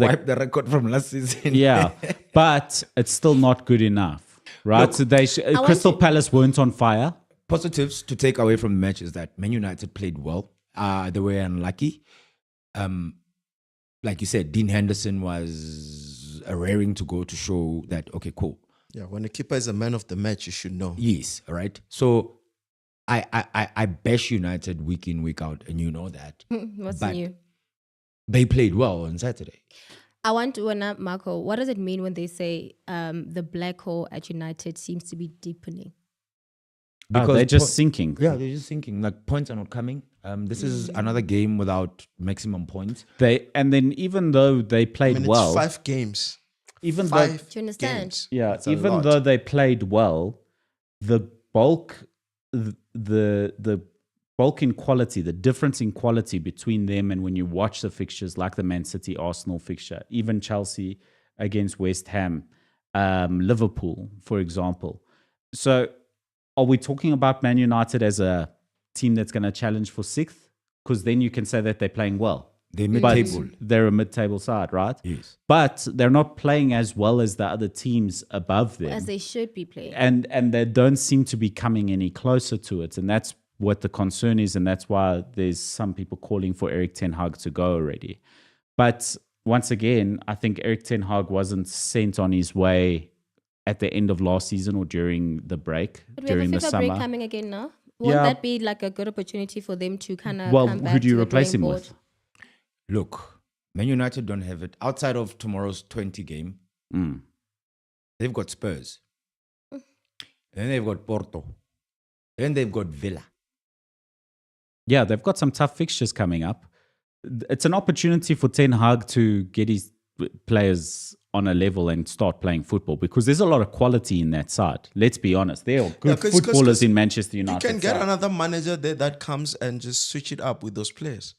wipe the record from last season. Yeah, but it's still not good enough, right? Look, So Crystal Palace weren't on fire. Positives to take away from the match is that Man United played well. They were unlucky. Like you said, Dean Henderson was raring to go to show that, okay, cool. Yeah, when the keeper is a man of the match, you should know. Yes, all right. So I bash United week in, week out, and you know that. What's But new? they played well on Saturday. I want to know, Marco, what does it mean when they say the black hole at United seems to be deepening? They're just sinking. Yeah, they're just sinking. Like, points are not coming. This is another game without maximum points. And then even though they played It's well, 5 games. even though 5 Do you understand? games. yeah, That's a even lot. though they played well, the bulk in quality, the difference in quality between them and when you watch the fixtures like the Man City Arsenal fixture, even Chelsea against West Ham, Liverpool, for example. So are we talking about Man United as a team that's going to challenge for 6th? Because then you can say that they're playing well. They're But mid-table. they're a mid-table side, right? Yes. But they're not playing as well as the other teams above them. As they should be playing. And they don't seem to be coming any closer to it. And that's what the concern is. And that's why there's some people calling for Erik ten Hag to go already. But once again, I think Erik ten Hag wasn't sent on his way at the end of last season or during the break, But we during have the a FIFA break summer. coming again now. Won't Yeah. that be like a good opportunity for them to kind of Well, come back who do you to the replace drawing him board? with? Look, Man United don't have it. Outside of tomorrow's 20 game, they've got Spurs. Then they've got Porto. Then they've got Villa. Yeah, they've got some tough fixtures coming up. It's an opportunity for Ten Hag to get his players on a level and start playing football because there's a lot of quality in that side. Let's be honest. There are good 'cause- footballers in Manchester You United. can get side. another manager there that comes and just switch it up with those players.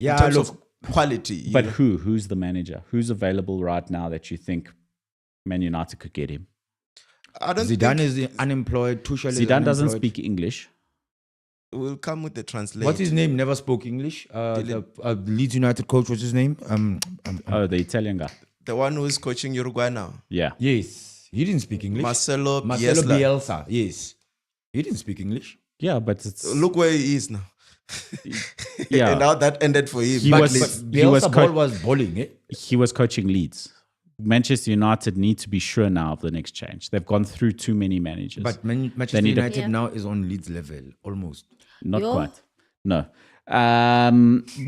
Yeah, in terms look, of quality. But who's the manager? Who's available right now that you think Man United could get him? I don't Zidane think is unemployed. Tuchel is Zidane doesn't unemployed. speak English. we'll come with the translation. What's his name? Never spoke English. The Leeds United coach, what's his name? Oh, the Italian guy. The one who's coaching Uruguay now. Yeah. Yes, he didn't speak English. Marcelo Marcelo Bielsa. Bielsa. Yes, he didn't speak English. Yeah, but it's Look where he is now. yeah. And how that ended for him. He But, was- but he was Bielsa co- ball was bowling. Eh? he was coaching Leeds. Manchester United need to be sure now of the next change. They've gone through too many managers. But Manchester need a- United Yeah. now is on Leeds level almost. not Yo. quite. No.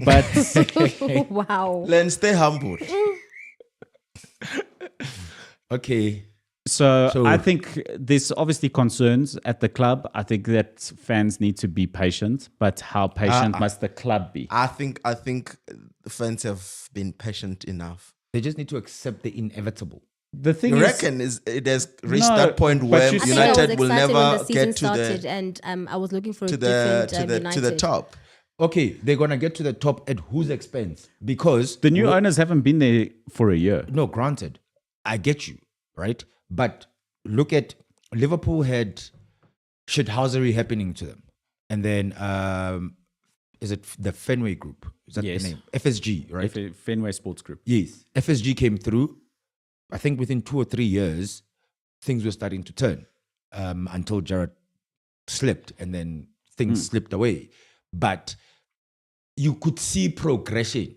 But Wow. Len, stay humble. Okay. So So- I think there's obviously concerns at the club. I think that fans need to be patient, but how patient must the club be? I think the fans have been patient enough. They just need to accept the inevitable. The thing You is, reckon it has reached No, that point but where you I see- think I was United will excited when never the season get to started the and I was looking for a to different the United. to the top. Okay, they're gonna get to the top at whose expense? Because the new owners haven't been there for a year. No, granted, I get you, right? But look at Liverpool had shithousery happening to them. and then is it the Fenway Group? Is that Yes. the name? FSG, right? Fenway Sports Group. Yes. FSG came through. I think within 2 or 3 years, things were starting to turn until Jared slipped, and then things slipped away. But you could see progression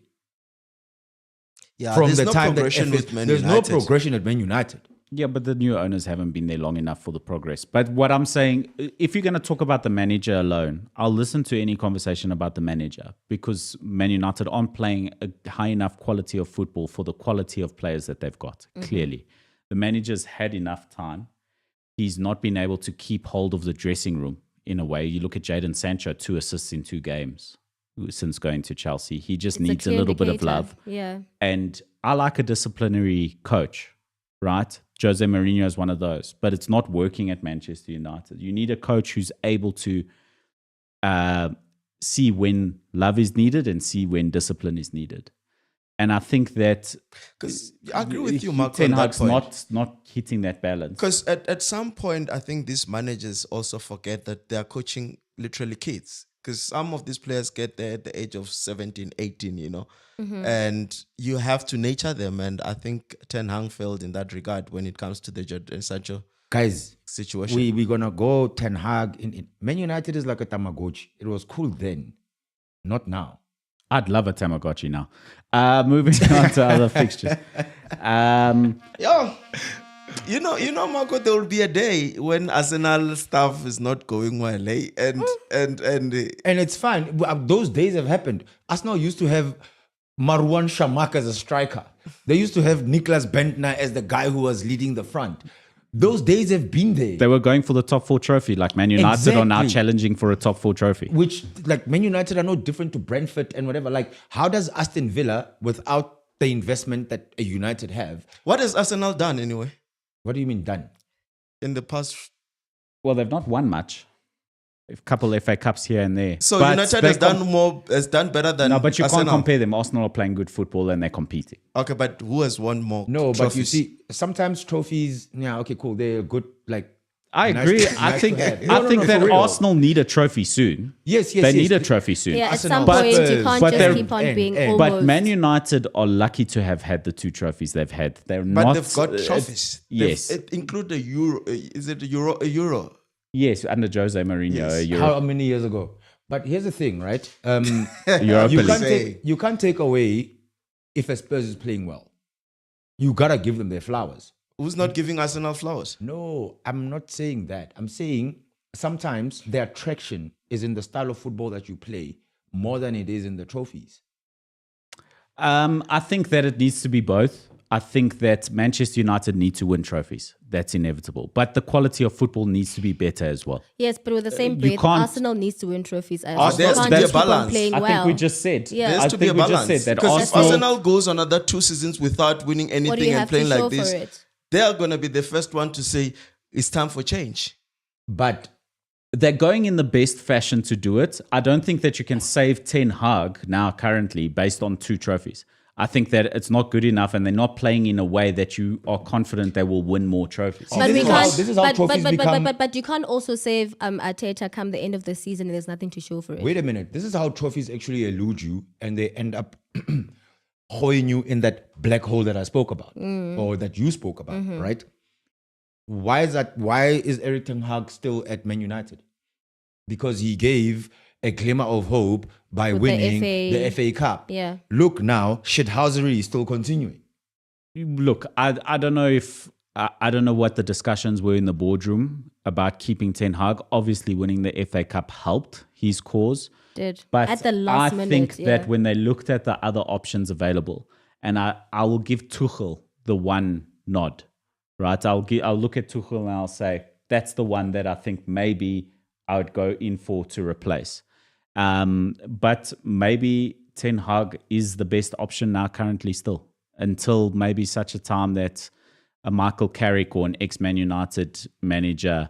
Yeah, from there's the no time that progression with Man there's United. no progression at Man United. Yeah, but the new owners haven't been there long enough for the progress. But what I'm saying, if you're going to talk about the manager alone, I'll listen to any conversation about the manager, because Man United aren't playing a high enough quality of football for the quality of players that they've got, clearly. The manager's had enough time. He's not been able to keep hold of the dressing room in a way. You look at Jadon Sancho, 2 assists in 2 games since going to Chelsea. He just needs a clear little bit of indicator. love. Yeah. And I like a disciplinary coach, right? Jose Mourinho is one of those, but it's not working at Manchester United. You need a coach who's able to see when love is needed and see when discipline is needed. And I think that Because I agree with you, Mark, Ten on that Hag's point. not hitting that balance. Because at some point, I think these managers also forget that they are coaching literally kids. Because some of these players get there at the age of 17, 18, you know. And you have to nurture them. And I think Ten Hag failed in that regard when it comes to the Jadon Sancho Guys, situation. we're going to go Ten Hag. Man United is like a Tamagotchi. It was cool then, not now. I'd love a Tamagotchi now. Moving on to other fixtures. Yeah. You know, Marco, there will be a day when Arsenal stuff is not going well, eh? And And it's fine. Those days have happened. Arsenal used to have Marwan Shamak as a striker. They used to have Niklas Bentner as the guy who was leading the front. Those days have been there. They were going for the top 4 trophy, like Man United are now Exactly. challenging for a top 4 trophy. Which, like, Man United are no different to Brentford and whatever. Like, how does Aston Villa, without the investment that a United have, what has Arsenal done anyway what do you mean done? in the past? Well, they've not won much. A couple FA Cups here and there. So But United they has done better than No, but you Arsenal. can't compare them. Arsenal are playing good football and they're competing. Okay, but who has won more? No, but you trophies? see, sometimes trophies, yeah, okay, cool. They're good, like, I nice agree. to- I nice think to have. I No, no, think no, that for real. Arsenal need a trophy soon. Yes, They yes. need a trophy soon. Yeah, at Arsenal. some But- point you can't but just they're- keep on and- being and- almost. But Man United are lucky to have had the 2 trophies they've had. They're But not. they've got trophies. yes. It include the Euro. Is it a Euro? Yes, under Jose Mourinho, Yes. How many years ago? But here's the thing, right? Europa you League. can't you can't take away if a Spurs is playing well. You gotta give them their flowers. Who's not giving Arsenal flowers? No, I'm not saying that. I'm saying sometimes the attraction is in the style of football that you play more than it is in the trophies. I think that it needs to be both. I think that Manchester United need to win trophies. That's inevitable. But the quality of football needs to be better as well. Yes, but with the same you breath, can't- Arsenal needs to win trophies. As Oh, well. there has They to can't be a just keep on balance. playing I well. think we just said. Yeah. There I has to be a think we just balance. said that Because if Arsenal goes another 2 seasons without winning What do anything you and have to playing show like this, for it? they are going to be the first one to say it's time for change. But they're going in the best fashion to do it. I don't think that you can save Ten Hag now currently based on 2 trophies. I think that it's not good enough and they're not playing in a way that you are confident they will win more trophies. But this we is how- can't. this is how but, trophies but, become- but you can't also save Arteta come the end of the season and there's nothing to show for it. wait a minute. This is how trophies actually elude you and they end up holding you in that black hole that I spoke about or that you spoke about, right? Why is that? Why is Eric Ten Hag still at Man United? Because he gave a glimmer of hope by With the winning FA. the FA Cup. Yeah. Look now, shithousery is still continuing. Look, I don't know if I don't know what the discussions were in the boardroom about keeping Ten Hag. Obviously, winning the FA Cup helped his cause. Did But at the last I minute. think yeah. that when they looked at the other options available, and I will give Tuchel the one nod, right? I'll look at Tuchel and I'll say that's the one that I think maybe I would go in for to replace. But maybe Ten Hag is the best option now currently still, until maybe such a time that a Michael Carrick or an ex-Man United manager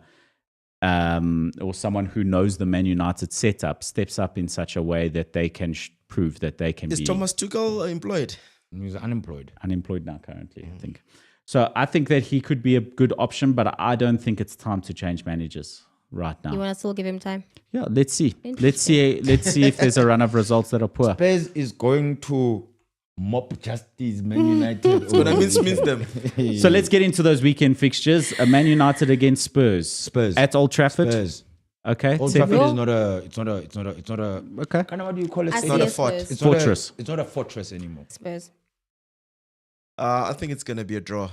or someone who knows the Man United setup steps up in such a way that they can prove that they can Is be Thomas Tuchel employed? He's unemployed. unemployed now currently, I think. So I think that he could be a good option, but I don't think it's time to change managers. right now. You want to still give him time? Yeah, let's see. Let's see if there's a run of results that are poor. Spurs is going to mop justice Man United. It's gonna mince them. So let's get into those weekend fixtures. Man United against Spurs at Old Trafford. Spurs. Okay. Old Trafford is not a Okay. kind of, what do you call it? I It's see not a a fort. Spurs. It's not Fortress. It's not a fortress anymore. Spurs. I think it's gonna be a draw.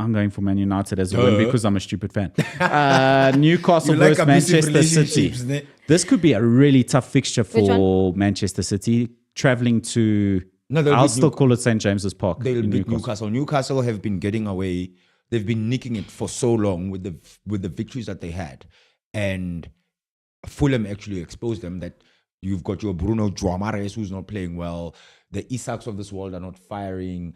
I'm going for Man United as a win because I'm a stupid fan. Newcastle You like versus abusive Manchester City. relationships, ne? This could be a really tough fixture Which for Manchester City. Traveling to, No, they'll I'll beat still call it St. James's Park. They'll in beat Newcastle. Newcastle have been getting away. They've been nicking it for so long with the victories that they had, and Fulham actually exposed them. That you've got your Bruno Guimaraes who's not playing well. The Isaks of this world are not firing.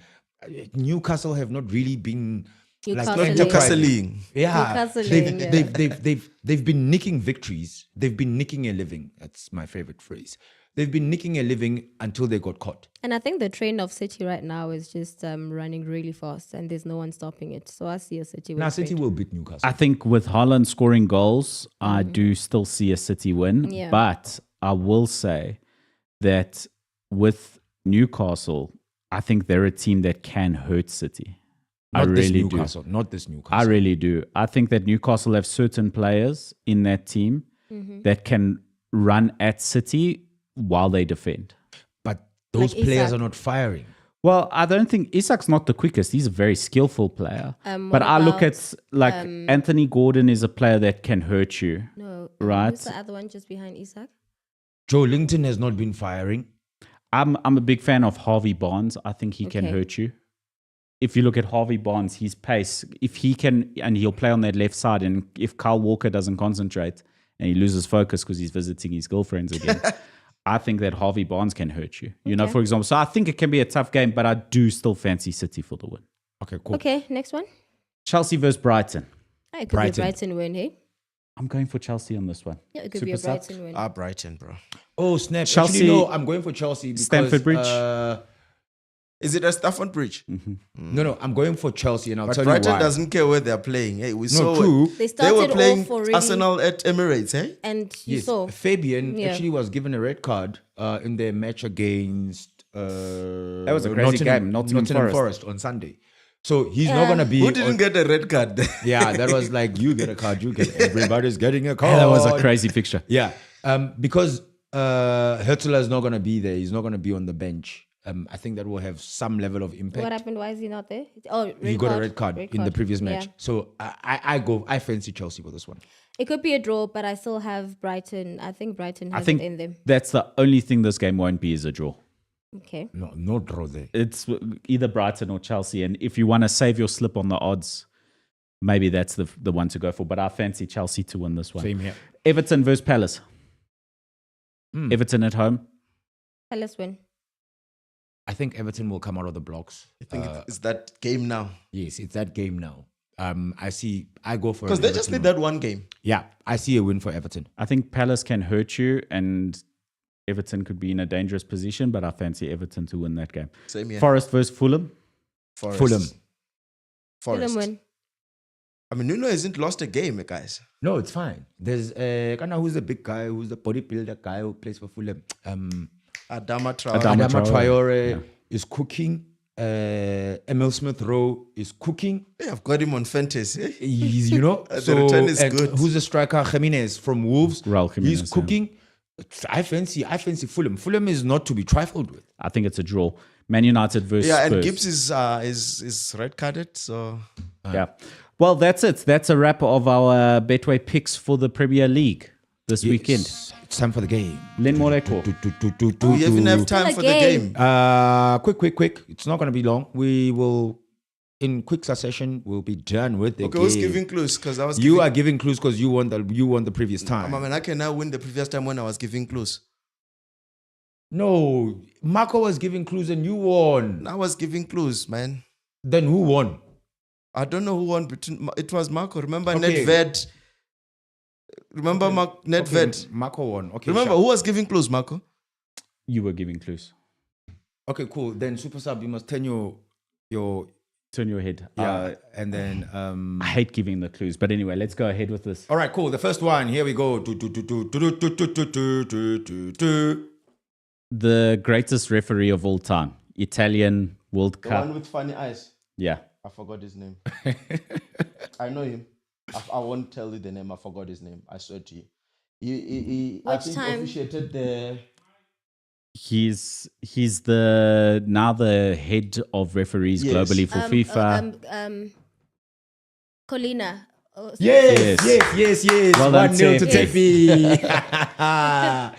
Newcastle have not really been Newcastle-ing. Newcastle-ing. Yeah, Newcastle-ing, yeah. they've been nicking victories. They've been nicking a living. That's my favorite phrase. They've been nicking a living until they got caught. And I think the trend of City right now is just running really fast, and there's no one stopping it. So I see a City. Now win City trend. will beat Newcastle. I think with Haaland scoring goals, I do still see a City win. Yeah. But I will say that with Newcastle, I think they're a team that can hurt City. Not I this really do. Newcastle. Not this Newcastle. I really do. I think that Newcastle have certain players in that team that can run at City while they defend. But those Like players Isak. are not firing. Well, I don't think Isak's not the quickest. He's a very skillful player. But what I look about, at like Anthony Gordon is a player that can hurt you. No, Right. Who's the other one just behind Isak? Joe Linton has not been firing. I'm a big fan of Harvey Barnes. I think he can Okay. hurt you. If you look at Harvey Barnes, his pace, if he can, and he'll play on that left side, and if Kyle Walker doesn't concentrate and he loses focus because he's visiting his girlfriends again, I think that Harvey Barnes can hurt you. You know, Okay. for example. So I think it can be a tough game, but I do still fancy City for the win. Okay, cool. Okay, next one. Chelsea versus Brighton. Oh, it could Brighton. be a Brighton win, hey? I'm going for Chelsea on this one. Yeah, it could be a Super sub. Brighton win. Brighton, bro. Oh, snap. Chelsea- Actually, no, I'm going for Chelsea because... Stamford Bridge. Is it a Stafford Bridge? No, I'm going for Chelsea, and I'll But tell Brighton you why. doesn't care where they're playing. Hey, we No, saw true. They they started were playing off already, Arsenal at Emirates, hey? and you Yes, saw. Fabian Yeah. actually was given a red card in their match against... That was a crazy game, Nottingham Forest on Sunday. So he's not going to be... Who didn't get a red card? Yeah, that was like, you get a card, you get... Everybody's getting a card. That was a crazy fixture. Yeah, because Hertzler is not going to be there. He's not going to be on the bench. I think that will have some level of impact. What happened? Why is he not there? Oh, red He got card. a red card in the previous match. Yeah. So I fancy Chelsea for this one. It could be a draw, but I still have Brighton. I think Brighton I has think it in them. that's the only thing this game won't be is a draw. Okay. No draw there. It's either Brighton or Chelsea. And if you want to save your slip on the odds, maybe that's the one to go for. But I fancy Chelsea to win this one. Same here. Everton versus Palace. Everton at home. Palace win. I think Everton will come out of the blocks. I think it's that game now. Yes, it's that game now. I go for Because an they just Everton need win. that one game. Yeah, I see a win for Everton. I think Palace can hurt you and Everton could be in a dangerous position, but I fancy Everton to win that game. Same here. Forest versus Fulham. Forest. Fulham. Forest. Fulham win. I mean, Nuno hasn't lost a game, guys. No, it's fine. There's who's the big guy, who's the bodybuilder guy who plays for Fulham. Adama Traore. Adama Adama Traore Yeah. is cooking. Emil Smith Rowe is cooking. Hey, I've got him on fantasy. He's, you know, The return is and good. who's the striker? Jimenez from Wolves. Raul Jimenez, He's cooking. I fancy Fulham. Fulham is not to be trifled with. I think it's a draw. Man United versus Yeah, and Spurs. Gibbs is red carded, so Yeah. Well, that's it. That's a wrap of our Betway picks for the Premier League this weekend. It's time for the game. Len Moreko. we even have time What a for the game. game. Quick. It's not going to be long. We will, in quick succession, we'll be done with the Okay, game. who's giving clues? Because I was You giving, are giving clues because you won the previous time. I mean, I can now win the previous time when I was giving clues. No, Marco was giving clues and you won. I was giving clues, man. Then who won? I don't know who won between. It was Marco. Remember Okay. Nedved? Remember Nedved? Okay, Marco won. Okay, Remember sure. who was giving clues, Marco? You were giving clues. Okay, cool. Then Super Sub, you must turn your Turn your head. Yeah. And then I hate giving the clues, but anyway, let's go ahead with this. all right, cool. The first one, here we go. The greatest referee of all time, Italian World The Cup. one with funny eyes. Yeah. I forgot his name. I know him. I won't tell you the name. I forgot his name. I swear to you. I Which think time? officiated the. He's now the head of referees Yes. globally for FIFA. Colina. Oh, sorry. Yes. Well done, 1-0 to Tep. Tepi.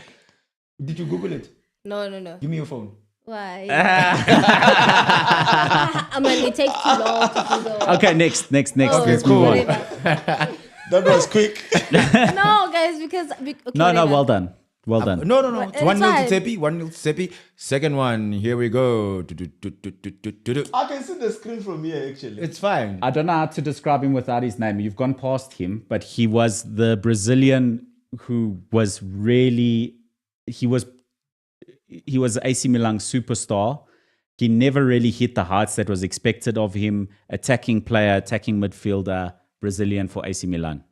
Did you Google it? No. Give me your phone. Why? I mean, it takes too long to Google. Okay, next. Oh, Let's move on. whatever. That was quick. No, guys, because okay, No, whatever. well done. Well done. No. But It's it's 1-0 fine. to Tepi. 1-0 to Tepi. Second one, here we go. I can see the screen from here, actually. It's fine. I don't know how to describe him without his name. You've gone past him, but he was the Brazilian who was really he was AC Milan's superstar. He never really hit the heights that was expected of him. Attacking player, attacking midfielder, Brazilian for AC Milan.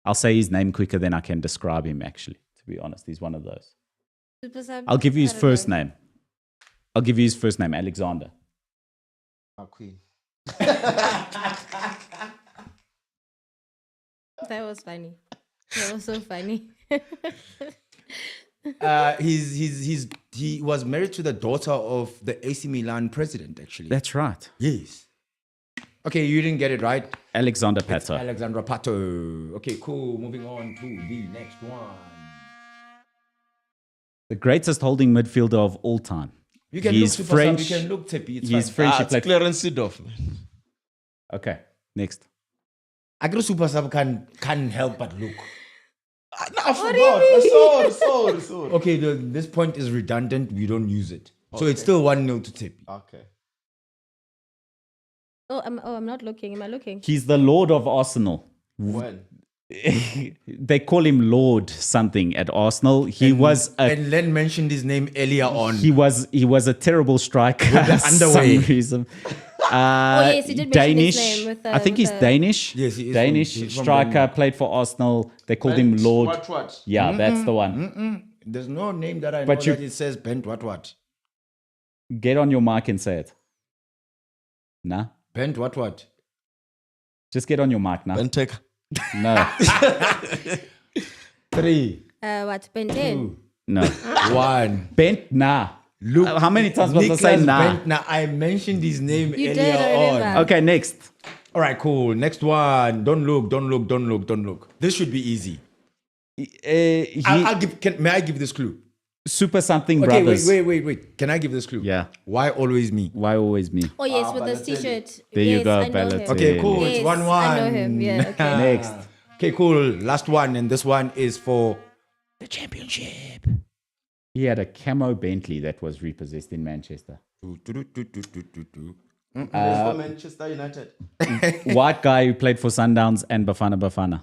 I'll say his name quicker than I can describe him, actually, to be honest. He's one of those. Super sub? I'll give you his I don't first know. name. Alexander. Queen. That was funny. That was so funny. He was married to the daughter of the AC Milan president, actually. That's right. Yes. Okay, you didn't get it right. Alexander Pato. Alexandra Pato. Okay, cool. Moving on to the next one. The greatest holding midfielder of all time. You can He's look Super French. Sub, you can look Tepi. It's He's fine. French. He It's played. Clarence Seedorf. Okay, next. Agro Super Sub can't help but look. I forgot. Sorry. Okay, this point is redundant. We don't use it. So it's still 1-0 to Tepi. Okay. I'm not looking. Am I looking? He's the Lord of Arsenal. When? They call him Lord something at Arsenal. He was a And Len mentioned his name earlier on. he was a terrible striker the for underway. some reason. Yes, he did mention his Danish. name with, I think with he's Danish. Yes, he is Danish he's from striker, Denmark. played for Arsenal. They called him Lord. What? Yeah, that's the one. There's no name that I know But that it says Bent what. Get on your mic and say it. Nah. Bent what. Just get on your mic now. Benteke. No. 3, what? Benten? No. 1. Bent nah. Look, How many times must I say Niklas nah? Bentner, I mentioned his name You earlier did, I on. remember. Okay, next. All right, cool. Next one. Don't look. This should be easy. May I give this clue? Super something Okay, brothers. wait. Can I give this clue? Yeah. Why always me? Why always me? Oh yes, with this Balotelli. T-shirt. There you Yes, go, I know him. Balotelli. Okay, cool. Yes, It's 1-1. I know him. Yeah. Okay. Next. Okay, cool. Last one, and this one is for the championship. He had a camo Bentley that was repossessed in Manchester. For Manchester United. White guy who played for Sundowns and Bafana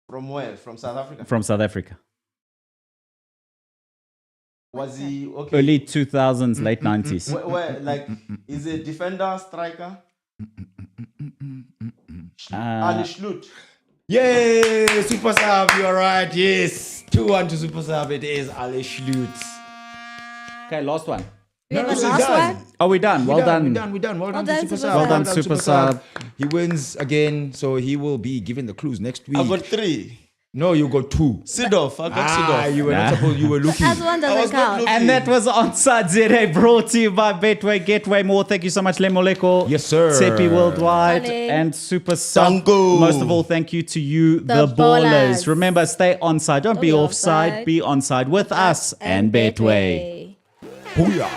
From where? From South Africa? from South Africa. Was he okay? Early 2000s, late 90s. Where like is it defender, striker? Ali Schlut. Yay, Super Sub, you're right. Yes, 2-1 to Super Sub. It is Ali Schlut. Okay, last one. We have a it's last done. one. Oh, we're done. Well done. We're done. Well done, done, to Super Super Sub. Sub. Well done, Super Sub. He wins again, so he will be given the clues next week. I got 3. No, you got 2. Seedorf. I got Seedorf. You were not supposed. You were looking. As one I doesn't was not count. looking. And that was Onside ZA brought to you by Betway. Getway more. Thank you so much, Lemoleko. Yes, sir. Tepi Worldwide Ole. and Super Sub. Sango. Most of all, thank you to you, the, The ballers. ballers. Remember, stay onside. Don't be offside. offside. Be onside with us and Betway. Booyah.